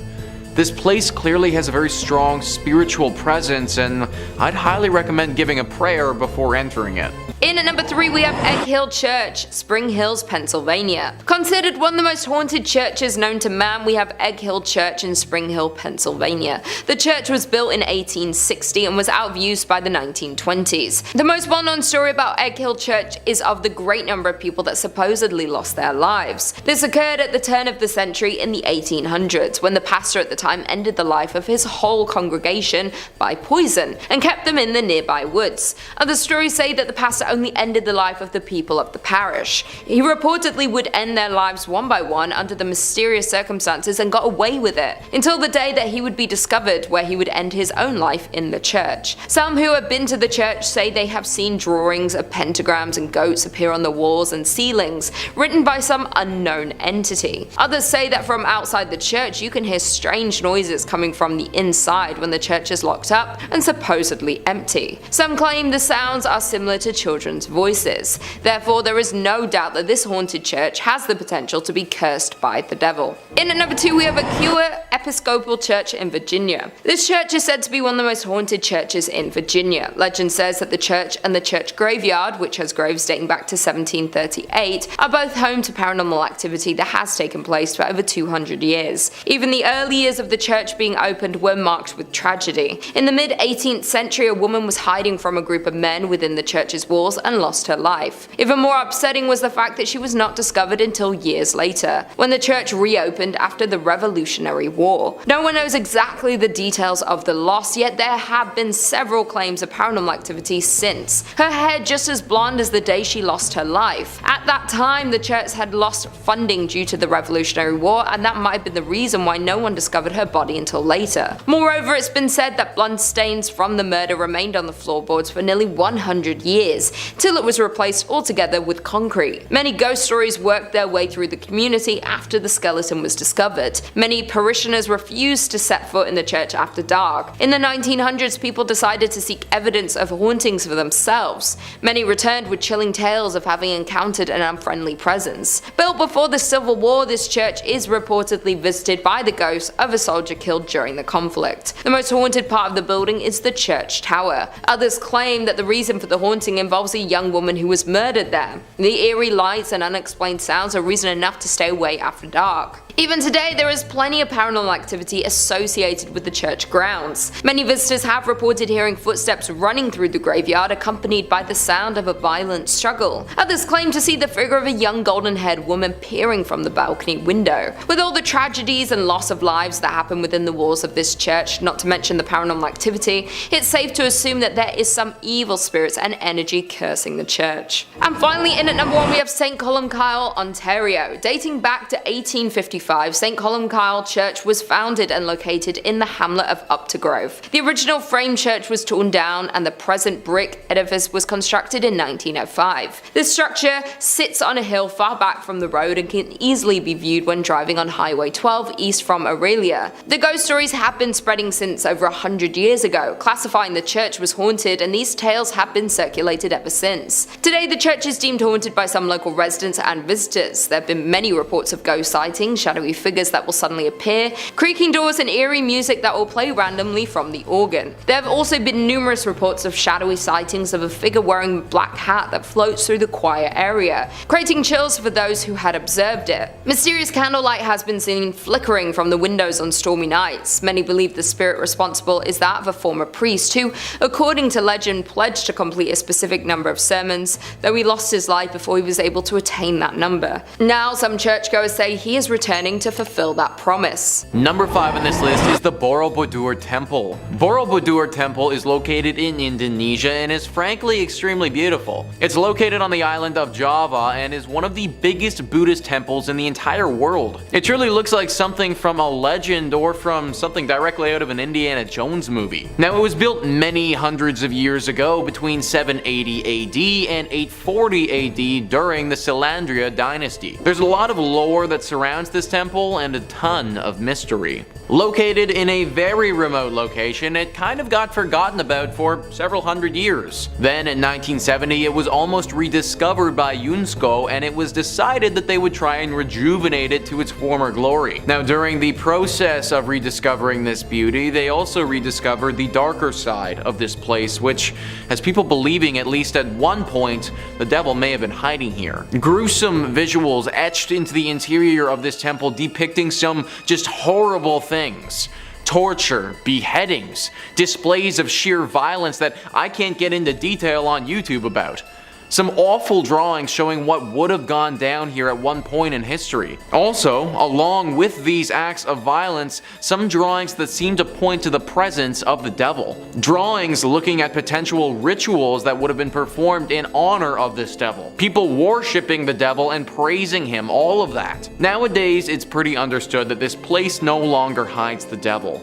S4: This place clearly has a very strong spiritual presence, and I'd highly recommend giving a prayer before entering it.
S1: In at number 3 we have Egg Hill Church, Spring Hills, Pennsylvania. Considered one of the most haunted churches known to man, we have Egg Hill Church in Spring Hill, Pennsylvania. The church was built in 1860 and was out of use by the 1920s. The most well-known story about Egg Hill Church is of the great number of people that supposedly lost their lives. This occurred at the turn of the century in the 1800s, when the pastor at the time ended the life of his whole congregation by poison and kept them in the nearby woods. Other stories say that the pastor only ended the life of the people of the parish. He reportedly would end their lives one by one under the mysterious circumstances and got away with it, until the day that he would be discovered, where he would end his own life in the church. Some who have been to the church say they have seen drawings of pentagrams and goats appear on the walls and ceilings, written by some unknown entity. Others say that from outside the church you can hear strange noises coming from the inside when the church is locked up and supposedly empty. Some claim the sounds are similar to children's voices. Therefore, there is no doubt that this haunted church has the potential to be cursed by the devil. In at number 2 we have Muggoa Episcopal Church in Virginia. This church is said to be one of the most haunted churches in Virginia. Legend says that the church and the church graveyard, which has graves dating back to 1738, are both home to paranormal activity that has taken place for over 200 years. Even the early years of the church being opened were marked with tragedy. In the mid-18th century, a woman was hiding from a group of men within the church's walls and lost her life. Even more upsetting was the fact that she was not discovered until years later, when the church reopened after the Revolutionary War. No one knows exactly the details of the loss, yet there have been several claims of paranormal activity since. Her hair just as blonde as the day she lost her life. At that time, the church had lost funding due to the Revolutionary War, and that might have been the reason why no one discovered her body until later. Moreover, it's been said that blood stains from the murder remained on the floorboards for nearly 100 years, till it was replaced altogether with concrete. Many ghost stories worked their way through the community after the skeleton was discovered. Many parishioners refused to set foot in the church after dark. In the 1900s, people decided to seek evidence of hauntings for themselves. Many returned with chilling tales of having encountered an unfriendly presence. Built before the Civil War, this church is reportedly visited by the ghost of a soldier killed during the conflict. The most haunted part of the building is the church tower. Others claim that the reason for the haunting involves a young woman who was murdered there. The eerie lights and unexplained sounds are reason enough to stay away after dark. Even today, there is plenty of paranormal activity associated with the church grounds. Many visitors have reported hearing footsteps running through the graveyard, accompanied by the sound of a violent struggle. Others claim to see the figure of a young golden-haired woman peering from the balcony window. With all the tragedies and loss of lives that happen within the walls of this church, not to mention the paranormal activity, it's safe to assume that there is some evil spirits and energy cursing the church. And finally, in at number 1 we have St. Columcille, Ontario. Dating back to 1855, St. Columcille Church was founded and located in the hamlet of Uptergrove. The original frame church was torn down and the present brick edifice was constructed in 1905. This structure sits on a hill far back from the road and can easily be viewed when driving on Highway 12 east from Aurelia. The ghost stories have been spreading since over 100 years ago, classifying the church was haunted, and these tales have been circulated ever since. Today, the church is deemed haunted by some local residents and visitors. There have been many reports of ghost sightings, shadowy figures that will suddenly appear, creaking doors, and eerie music that will play randomly from the organ. There have also been numerous reports of shadowy sightings of a figure wearing a black hat that floats through the choir area, creating chills for those who had observed it. Mysterious candlelight has been seen flickering from the windows on stormy nights. Many believe the spirit responsible is that of a former priest who, according to legend, pledged to complete a specific number of sermons, though he lost his life before he was able to attain that number. Now, some churchgoers say he is returning to fulfill that promise.
S4: Number 5 on this list is the Borobudur Temple. Borobudur Temple is located in Indonesia and is frankly extremely beautiful. It's located on the island of Java and is one of the biggest Buddhist temples in the entire world. It truly looks like something from a legend or from something directly out of an Indiana Jones movie. Now, it was built many hundreds of years ago, between 780 AD and 840 AD during the Salandria dynasty. There's a lot of lore that surrounds this temple and a ton of mystery. Located in a very remote location, it kind of got forgotten about for several hundred years. Then in 1970, it was almost rediscovered by UNESCO, and it was decided that they would try and rejuvenate it to its former glory. Now, during the process of rediscovering this beauty, they also rediscovered the darker side of this place, which has people believing at least at one point the devil may have been hiding here. Gruesome visuals etched into the interior of this temple depicting some just horrible things. Torture, beheadings, displays of sheer violence that I can't get into detail on YouTube about. Some awful drawings showing what would have gone down here at one point in history. Also, along with these acts of violence, some drawings that seem to point to the presence of the devil. Drawings looking at potential rituals that would have been performed in honor of this devil. People worshipping the devil and praising him, all of that. Nowadays, it's pretty understood that this place no longer hides the devil.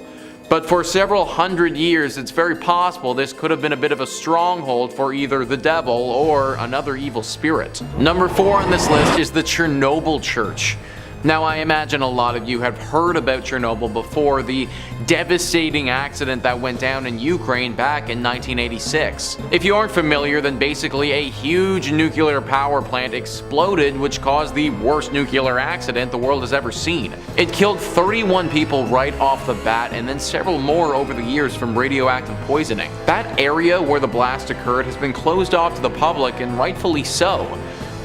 S4: But for several hundred years, it's very possible this could have been a bit of a stronghold for either the devil or another evil spirit. Number 4 on this list is the Chernobyl Church. Now, I imagine a lot of you have heard about Chernobyl before, the devastating accident that went down in Ukraine back in 1986. If you aren't familiar, then basically a huge nuclear power plant exploded, which caused the worst nuclear accident the world has ever seen. It killed 31 people right off the bat, and then several more over the years from radioactive poisoning. That area where the blast occurred has been closed off to the public, and rightfully so.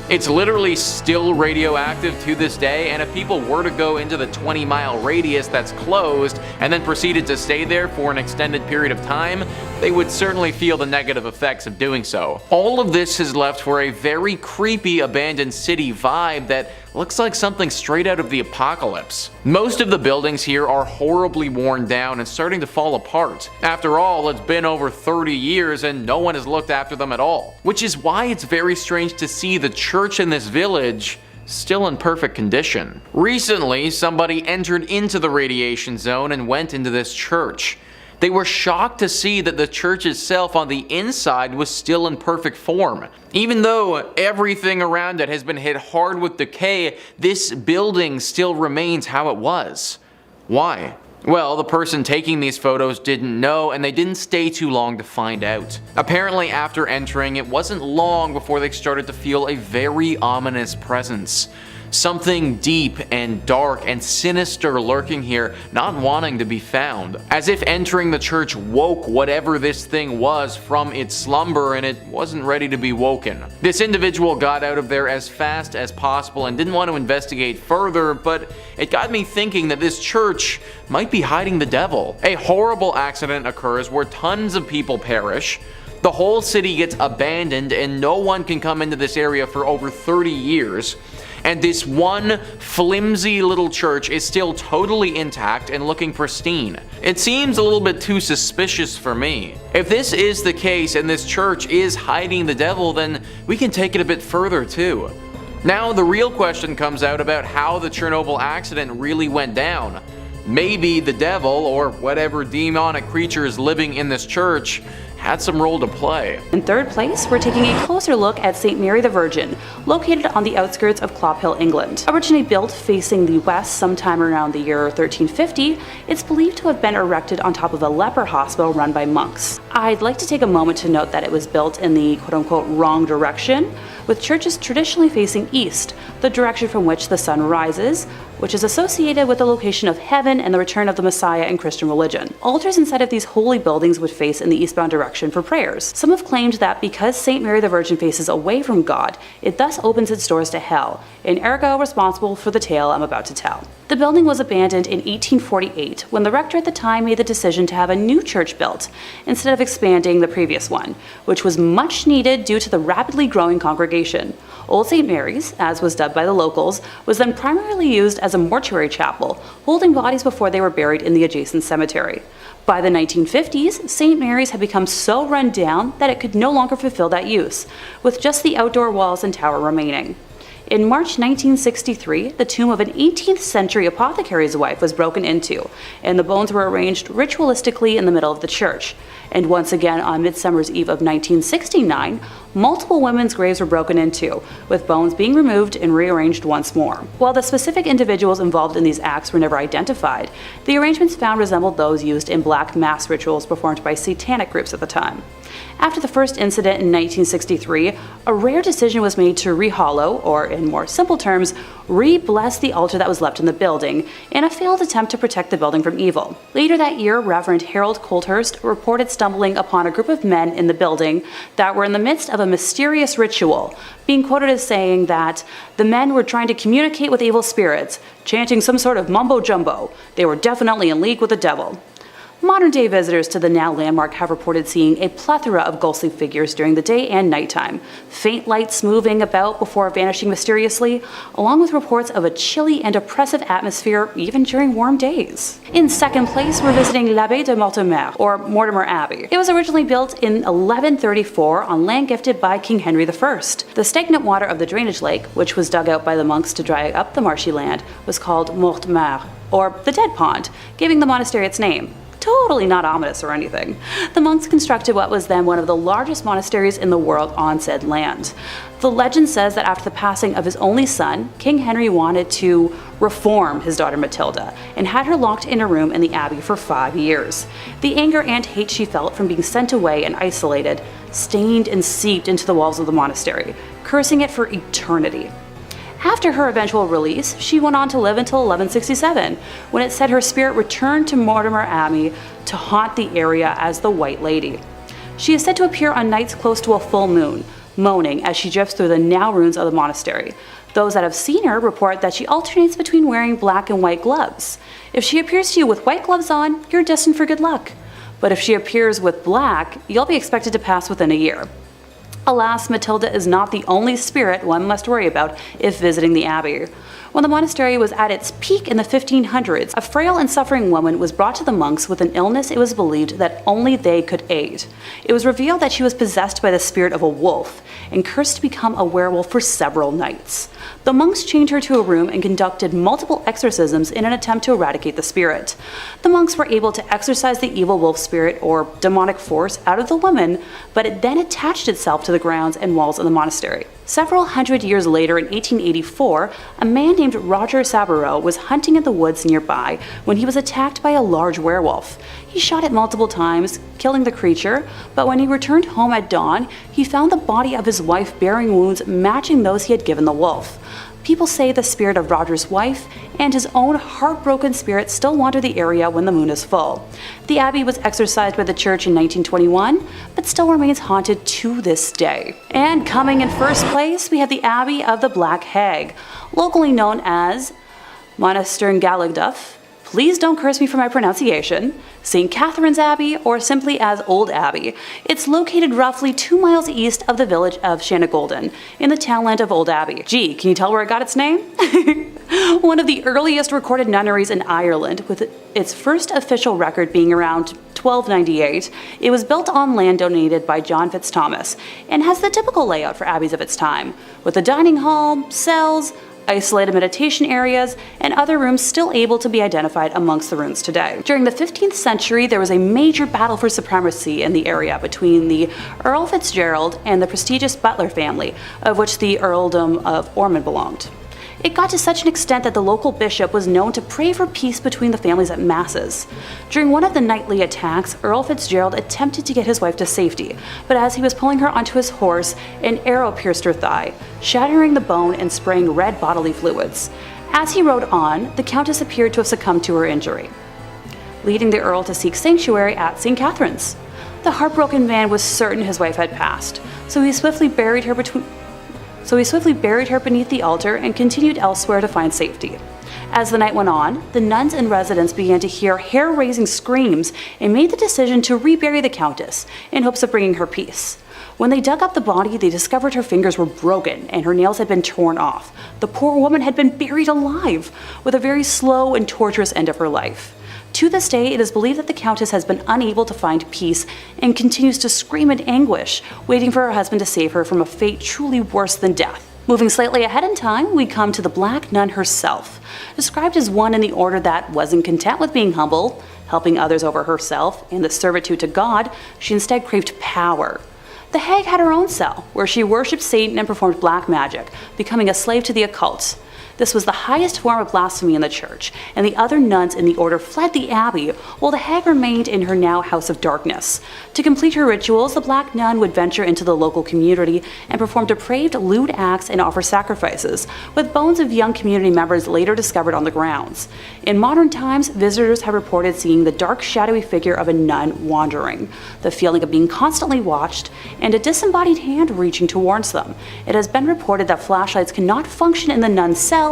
S4: It's literally still radioactive to this day, and if people were to go into the 20-mile radius that's closed and then proceeded to stay there for an extended period of time, they would certainly feel the negative effects of doing so. All of this has left for a very creepy abandoned city vibe that looks like something straight out of the apocalypse. Most of the buildings here are horribly worn down and starting to fall apart. After all, it's been over 30 years and no one has looked after them at all. Which is why it's very strange to see the church in this village still in perfect condition. Recently, somebody entered into the radiation zone and went into this church. They were shocked to see that the church itself on the inside was still in perfect form. Even though everything around it has been hit hard with decay, this building still remains how it was. Why? Well, the person taking these photos didn't know, and they didn't stay too long to find out. Apparently, after entering, it wasn't long before they started to feel a very ominous presence. Something deep and dark and sinister lurking here, not wanting to be found. As if entering the church woke whatever this thing was from its slumber, and it wasn't ready to be woken. This individual got out of there as fast as possible and didn't want to investigate further, but it got me thinking that this church might be hiding the devil. A horrible accident occurs where tons of people perish. The whole city gets abandoned and no one can come into this area for over 30 years. And this one flimsy little church is still totally intact and looking pristine. It seems a little bit too suspicious for me. If this is the case and this church is hiding the devil, then we can take it a bit further too. Now the real question comes out about how the Chernobyl accident really went down. Maybe the devil, or whatever demonic creature is living in this church, had some role to play.
S3: In third place, we're taking a closer look at St. Mary the Virgin, located on the outskirts of Clophill, England. Originally built facing the west sometime around the year 1350, it's believed to have been erected on top of a leper hospital run by monks. I'd like to take a moment to note that it was built in the quote-unquote wrong direction, with churches traditionally facing east, the direction from which the sun rises, which is associated with the location of heaven and the return of the Messiah in Christian religion. Altars inside of these holy buildings would face in the eastbound direction for prayers. Some have claimed that because St. Mary the Virgin faces away from God, it thus opens its doors to hell, and ergo responsible for the tale I'm about to tell. The building was abandoned in 1848 when the rector at the time made the decision to have a new church built, instead of expanding the previous one, which was much needed due to the rapidly growing congregation. Old St. Mary's, as was dubbed by the locals, was then primarily used as a mortuary chapel, holding bodies before they were buried in the adjacent cemetery. By the 1950s, St. Mary's had become so run down that it could no longer fulfill that use, with just the outdoor walls and tower remaining. In March 1963, the tomb of an 18th century apothecary's wife was broken into, and the bones were arranged ritualistically in the middle of the church. and once again on Midsummer's Eve of 1969, multiple women's graves were broken into, with bones being removed and rearranged once more. While the specific individuals involved in these acts were never identified, the arrangements found resembled those used in black mass rituals performed by satanic groups at the time. After the first incident in 1963, a rare decision was made to rehollow, or in more simple terms, re-bless the altar that was left in the building, in a failed attempt to protect the building from evil. Later that year, Reverend Harold Colthurst reported stumbling upon a group of men in the building that were in the midst of a mysterious ritual, being quoted as saying that the men were trying to communicate with evil spirits, chanting some sort of mumbo-jumbo. They were definitely in league with the devil. Modern-day visitors to the now landmark have reported seeing a plethora of ghostly figures during the day and nighttime, faint lights moving about before vanishing mysteriously, along with reports of a chilly and oppressive atmosphere even during warm days. In second place, we're visiting l'Abbaye de Mortimer, or Mortimer Abbey. It was originally built in 1134 on land gifted by King Henry I. The stagnant water of the drainage lake, which was dug out by the monks to dry up the marshy land, was called Mortimer, or the Dead Pond, giving the monastery its name. Totally not ominous or anything. The monks constructed what was then one of the largest monasteries in the world on said land. The legend says that after the passing of his only son, King Henry wanted to reform his daughter Matilda and had her locked in a room in the abbey for 5 years. The anger and hate she felt from being sent away and isolated stained and seeped into the walls of the monastery, cursing it for eternity. After her eventual release, she went on to live until 1167, when it said her spirit returned to Mortimer Abbey to haunt the area as the White Lady. She is said to appear on nights close to a full moon, moaning as she drifts through the now ruins of the monastery. Those that have seen her report that she alternates between wearing black and white gloves. If she appears to you with white gloves on, you're destined for good luck. But if she appears with black, you'll be expected to pass within a year. Alas, Matilda is not the only spirit one must worry about if visiting the abbey. When the monastery was at its peak in the 1500s, a frail and suffering woman was brought to the monks with an illness it was believed that only they could aid. It was revealed that she was possessed by the spirit of a wolf and cursed to become a werewolf for several nights. The monks chained her to a room and conducted multiple exorcisms in an attempt to eradicate the spirit. The monks were able to exorcise the evil wolf spirit or demonic force out of the woman, but it then attached itself to the grounds and walls of the monastery. Several hundred years later, in 1884, a man named Roger Saboureau was hunting in the woods nearby when he was attacked by a large werewolf. He shot it multiple times, killing the creature, but when he returned home at dawn, he found the body of his wife bearing wounds matching those he had given the wolf. People say the spirit of Roger's wife and his own heartbroken spirit still wander the area when the moon is full. The abbey was exorcised by the church in 1921, but still remains haunted to this day. And coming in first place, we have the Abbey of the Black Hag, locally known as Guadalupe. Please don't curse me for my pronunciation. St. Catherine's Abbey, or simply as Old Abbey. It's located roughly 2 miles east of the village of Shanagolden, in the townland of Old Abbey. Gee, can you tell where it got its name? One of the earliest recorded nunneries in Ireland, with its first official record being around 1298, it was built on land donated by John Fitzthomas, and has the typical layout for abbeys of its time, with a dining hall, cells, isolated meditation areas, and other rooms still able to be identified amongst the ruins today. During the 15th century, there was a major battle for supremacy in the area between the Earl Fitzgerald and the prestigious Butler family, of which the Earldom of Ormond belonged. It got to such an extent that the local bishop was known to pray for peace between the families at masses. During one of the nightly attacks, Earl Fitzgerald attempted to get his wife to safety, but as he was pulling her onto his horse, an arrow pierced her thigh, shattering the bone and spraying red bodily fluids. As he rode on, the Countess appeared to have succumbed to her injury, leading the Earl to seek sanctuary at St. Catherine's. The heartbroken man was certain his wife had passed, so he swiftly buried her beneath the altar and continued elsewhere to find safety. As the night went on, the nuns and residents began to hear hair-raising screams and made the decision to rebury the Countess in hopes of bringing her peace. When they dug up the body, they discovered her fingers were broken and her nails had been torn off. The poor woman had been buried alive, with a very slow and torturous end of her life. To this day, it is believed that the Countess has been unable to find peace and continues to scream in anguish, waiting for her husband to save her from a fate truly worse than death. Moving slightly ahead in time, we come to the Black Nun herself, described as one in the order that wasn't content with being humble, helping others over herself and the servitude to God, she instead craved power. The hag had her own cell, where she worshipped Satan and performed black magic, becoming a slave to the occult. This was the highest form of blasphemy in the church, and the other nuns in the order fled the abbey, while the hag remained in her now house of darkness. To complete her rituals, the black nun would venture into the local community and perform depraved, lewd acts and offer sacrifices, with bones of young community members later discovered on the grounds. In modern times, visitors have reported seeing the dark, shadowy figure of a nun wandering, the feeling of being constantly watched, and a disembodied hand reaching towards them. It has been reported that flashlights cannot function in the nun's cell,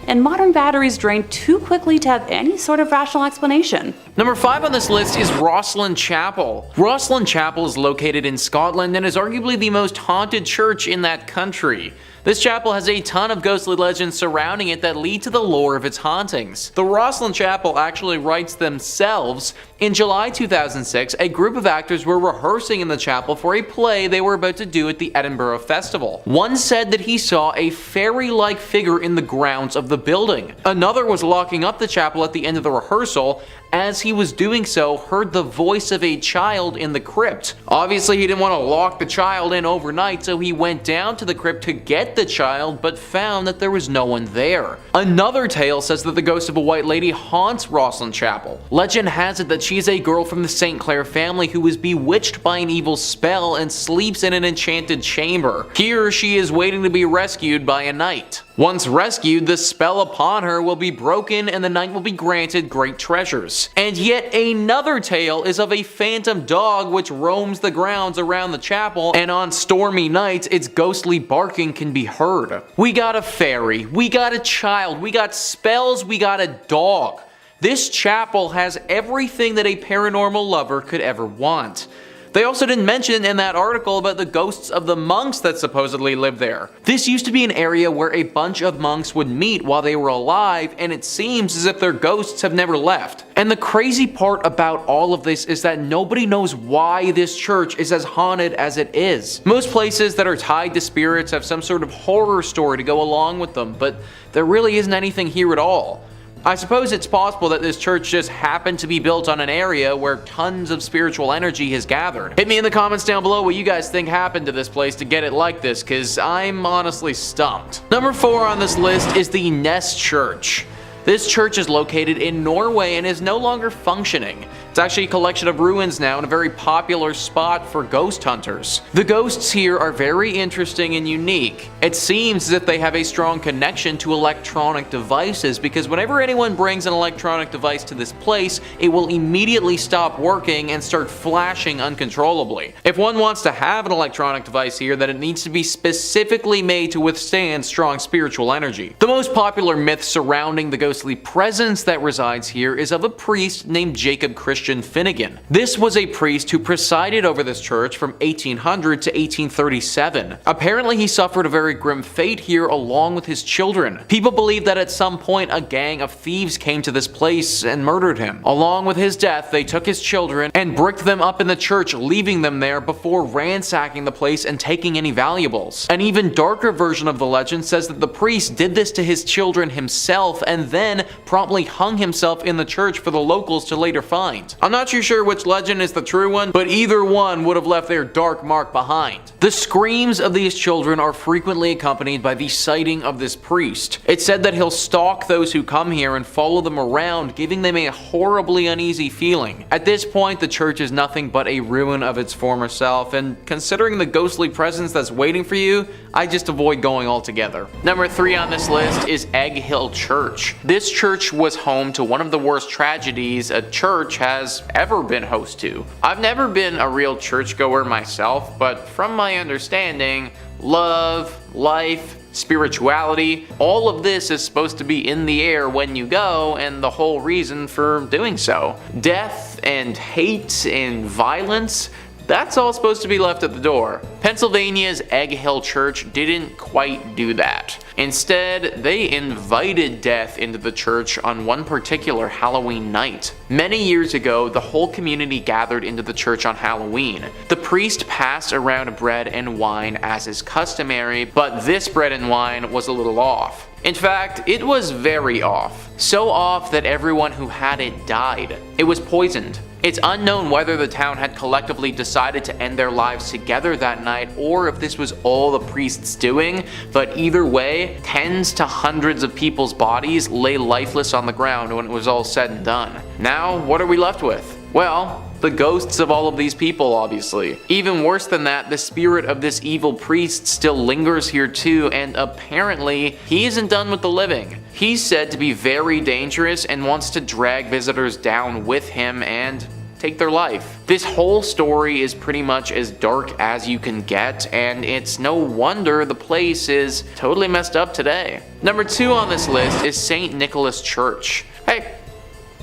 S3: and modern batteries drain too quickly to have any sort of rational explanation.
S4: Number 5 on this list is Rosslyn Chapel. Rosslyn Chapel is located in Scotland and is arguably the most haunted church in that country. This chapel has a ton of ghostly legends surrounding it that lead to the lore of its hauntings. The Rosslyn Chapel actually writes themselves. In July 2006, a group of actors were rehearsing in the chapel for a play they were about to do at the Edinburgh Festival. One said that he saw a fairy-like figure in the grounds of the building. Another was locking up the chapel at the end of the rehearsal. As he was doing so, heard the voice of a child in the crypt. Obviously, he didn't want to lock the child in overnight, so he went down to the crypt to get the child, but found that there was no one there. Another tale says that the ghost of a white lady haunts Rosslyn Chapel. Legend has it that she is a girl from the St. Clair family who was bewitched by an evil spell and sleeps in an enchanted chamber. Here, she is waiting to be rescued by a knight. Once rescued, the spell upon her will be broken and the knight will be granted great treasures. And yet another tale is of a phantom dog which roams the grounds around the chapel, and on stormy nights its ghostly barking can be heard. We got a fairy, we got a child, we got spells, we got a dog. This chapel has everything that a paranormal lover could ever want. They also didn't mention in that article about the ghosts of the monks that supposedly live there. This used to be an area where a bunch of monks would meet while they were alive, and it seems as if their ghosts have never left. And the crazy part about all of this is that nobody knows why this church is as haunted as it is. Most places that are tied to spirits have some sort of horror story to go along with them, but there really isn't anything here at all. I suppose it's possible that this church just happened to be built on an area where tons of spiritual energy has gathered. Hit me in the comments down below what you guys think happened to this place to get it like this, cause I'm honestly stumped. Number 4 on this list is the Ness Church. This church is located in Norway and is no longer functioning. It's actually a collection of ruins now and a very popular spot for ghost hunters. The ghosts here are very interesting and unique. It seems as if they have a strong connection to electronic devices, because whenever anyone brings an electronic device to this place, it will immediately stop working and start flashing uncontrollably. If one wants to have an electronic device here, then it needs to be specifically made to withstand strong spiritual energy. The most popular myth surrounding the ghostly presence that resides here is of a priest named Jacob Christian Finnegan. This was a priest who presided over this church from 1800 to 1837. Apparently he suffered a very grim fate here along with his children. People believe that at some point a gang of thieves came to this place and murdered him. Along with his death, they took his children and bricked them up in the church, leaving them there before ransacking the place and taking any valuables. An even darker version of the legend says that the priest did this to his children himself and then promptly hung himself in the church for the locals to later find. I'm not too sure which legend is the true one, but either one would have left their dark mark behind. The screams of these children are frequently accompanied by the sighting of this priest. It's said that he'll stalk those who come here and follow them around, giving them a horribly uneasy feeling. At this point, the church is nothing but a ruin of its former self, and considering the ghostly presence that's waiting for you, I just avoid going altogether. Number 3 on this list is Egg Hill Church. This church was home to one of the worst tragedies a church has ever been host to. I've never been a real churchgoer myself, but from my understanding, love, life, spirituality, all of this is supposed to be in the air when you go, and the whole reason for doing so. Death and hate and violence, that's all supposed to be left at the door. Pennsylvania's Egg Hill Church didn't quite do that. Instead, they invited death into the church on one particular Halloween night. Many years ago, the whole community gathered into the church on Halloween. The priest passed around bread and wine as is customary, but this bread and wine was a little off. In fact, it was very off. So off that everyone who had it died. It was poisoned. It's unknown whether the town had collectively decided to end their lives together that night or if this was all the priest's doing, but either way, tens to hundreds of people's bodies lay lifeless on the ground when it was all said and done. Now, what are we left with? Well, the ghosts of all of these people, obviously. Even worse than that, the spirit of this evil priest still lingers here too, and apparently, he isn't done with the living. He's said to be very dangerous and wants to drag visitors down with him and take their life. This whole story is pretty much as dark as you can get, and it's no wonder the place is totally messed up today. Number 2 on this list is St. Nicholas Church. Hey,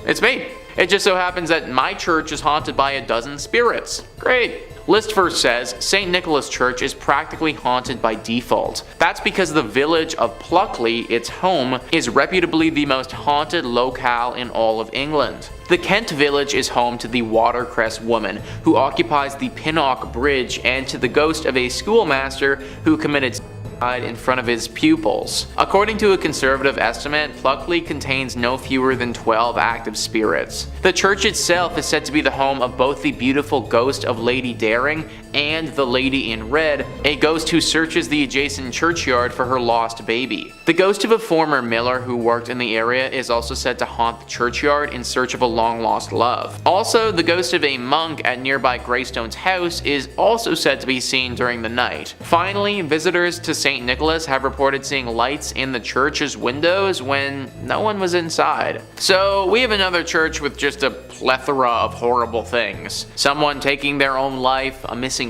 S4: it's me. It just so happens that my church is haunted by a dozen spirits. Great. List first says St. Nicholas Church is practically haunted by default. That's because the village of Pluckley, its home, is reputably the most haunted locale in all of England. The Kent village is home to the Watercress woman, who occupies the Pinnock Bridge, and to the ghost of a schoolmaster who committed in front of his pupils. According to a conservative estimate, Pluckley contains no fewer than 12 active spirits. The church itself is said to be the home of both the beautiful ghost of Lady Daring and the Lady in Red, a ghost who searches the adjacent churchyard for her lost baby. The ghost of a former miller who worked in the area is also said to haunt the churchyard in search of a long-lost love. Also, the ghost of a monk at nearby Greystone's house is also said to be seen during the night. Finally, visitors to St. Nicholas have reported seeing lights in the church's windows when no one was inside. So we have another church with just a plethora of horrible things. Someone taking their own life, a missing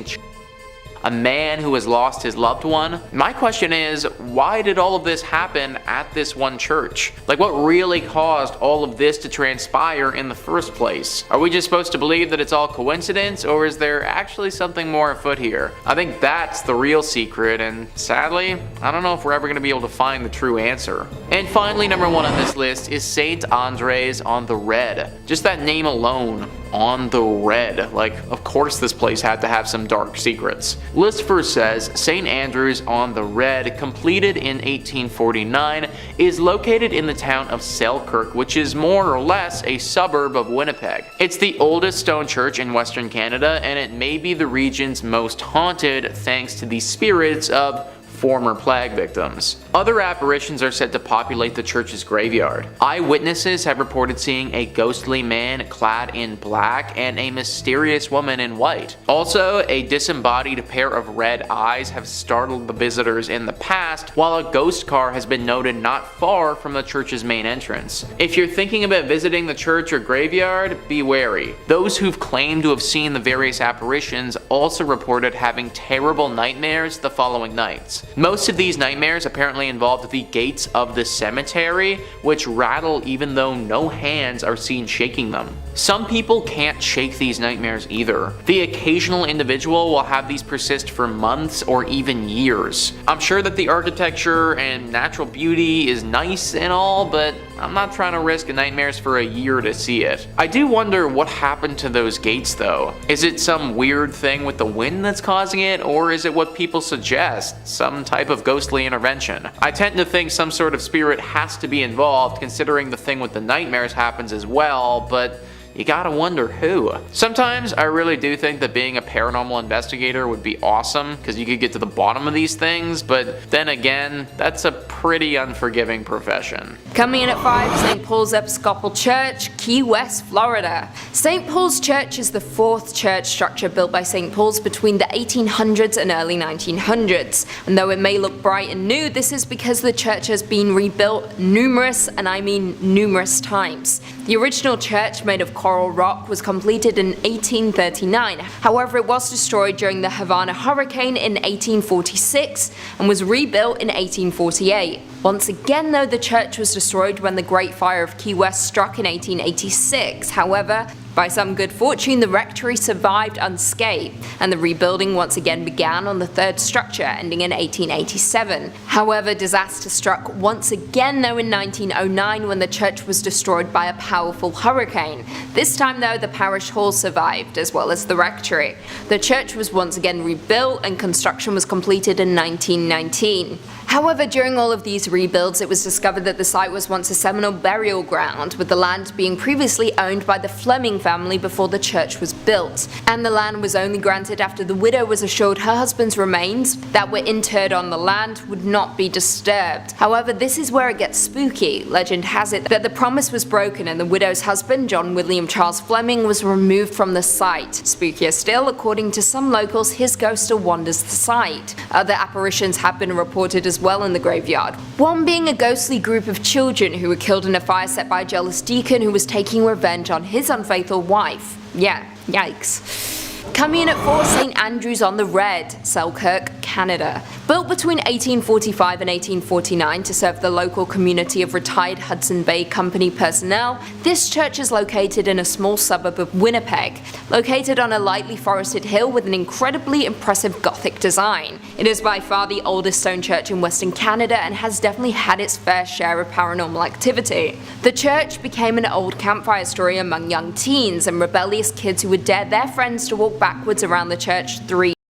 S4: a man who has lost his loved one. My question is, why did all of this happen at this one church? Like, what really caused all of this to transpire in the first place? Are we just supposed to believe that it's all coincidence, or is there actually something more afoot here? I think that's the real secret, and sadly, I don't know if we're ever going to be able to find the true answer. And finally, number 1 on this list is St. Andres on the Red. Just that name alone. On the Red. Like, of course this place had to have some dark secrets. List first says St. Andrews on the Red, completed in 1849, is located in the town of Selkirk, which is more or less a suburb of Winnipeg. It's the oldest stone church in Western Canada, and it may be the region's most haunted thanks to the spirits of former plague victims. Other apparitions are said to populate the church's graveyard. Eyewitnesses have reported seeing a ghostly man clad in black and a mysterious woman in white. Also, a disembodied pair of red eyes have startled the visitors in the past, while a ghost car has been noted not far from the church's main entrance. If you're thinking about visiting the church or graveyard, be wary. Those who've claimed to have seen the various apparitions also reported having terrible nightmares the following nights. Most of these nightmares apparently involved the gates of the cemetery, which rattle even though no hands are seen shaking them. Some people can't shake these nightmares either. The occasional individual will have these persist for months or even years. I'm sure that the architecture and natural beauty is nice and all, but I'm not trying to risk nightmares for a year to see it. I do wonder what happened to those gates though. Is it some weird thing with the wind that's causing it, or is it what people suggest, some type of ghostly intervention? I tend to think some sort of spirit has to be involved, considering the thing with the nightmares happens as well, but you gotta wonder who. Sometimes I really do think that being a paranormal investigator would be awesome, because you could get to the bottom of these things, but then again, that's a pretty unforgiving profession.
S1: Coming in at 5, St. Paul's Episcopal Church, Key West, Florida. St. Paul's Church is the 4th church structure built by St. Paul's between the 1800s and early 1900s. And though it may look bright and new, this is because the church has been rebuilt numerous, and I mean numerous times. The original church, made of coral rock, was completed in 1839. However, it was destroyed during the Havana hurricane in 1846 and was rebuilt in 1848. Once again though, the church was destroyed when the Great Fire of Key West struck in 1886. However, By some good fortune, the rectory survived unscathed, and the rebuilding once again began on the third structure, ending in 1887. However, disaster struck once again though in 1909 when the church was destroyed by a powerful hurricane. This time though, the parish hall survived, as well as the rectory. The church was once again rebuilt and construction was completed in 1919. However, during all of these rebuilds, it was discovered that the site was once a Seminole burial ground, with the land being previously owned by the Fleming family before the church was built, and the land was only granted after the widow was assured her husband's remains that were interred on the land would not be disturbed. However, this is where it gets spooky. Legend has it that the promise was broken and the widow's husband, John William Charles Fleming, was removed from the site. Spookier still, according to some locals, his ghost still wanders the site. Other apparitions have been reported as well in the graveyard, one being a ghostly group of children who were killed in a fire set by a jealous deacon who was taking revenge on his unfaithful wife. Yeah, yikes. Coming in at 4, St. Andrews on the Red, Selkirk, Canada. Built between 1845 and 1849 to serve the local community of retired Hudson Bay Company personnel, this church is located in a small suburb of Winnipeg, located on a lightly forested hill with an incredibly impressive Gothic design. It is by far the oldest stone church in Western Canada and has definitely had its fair share of paranormal activity. The church became an old campfire story among young teens and rebellious kids who would dare their friends to walk backwards around the church 3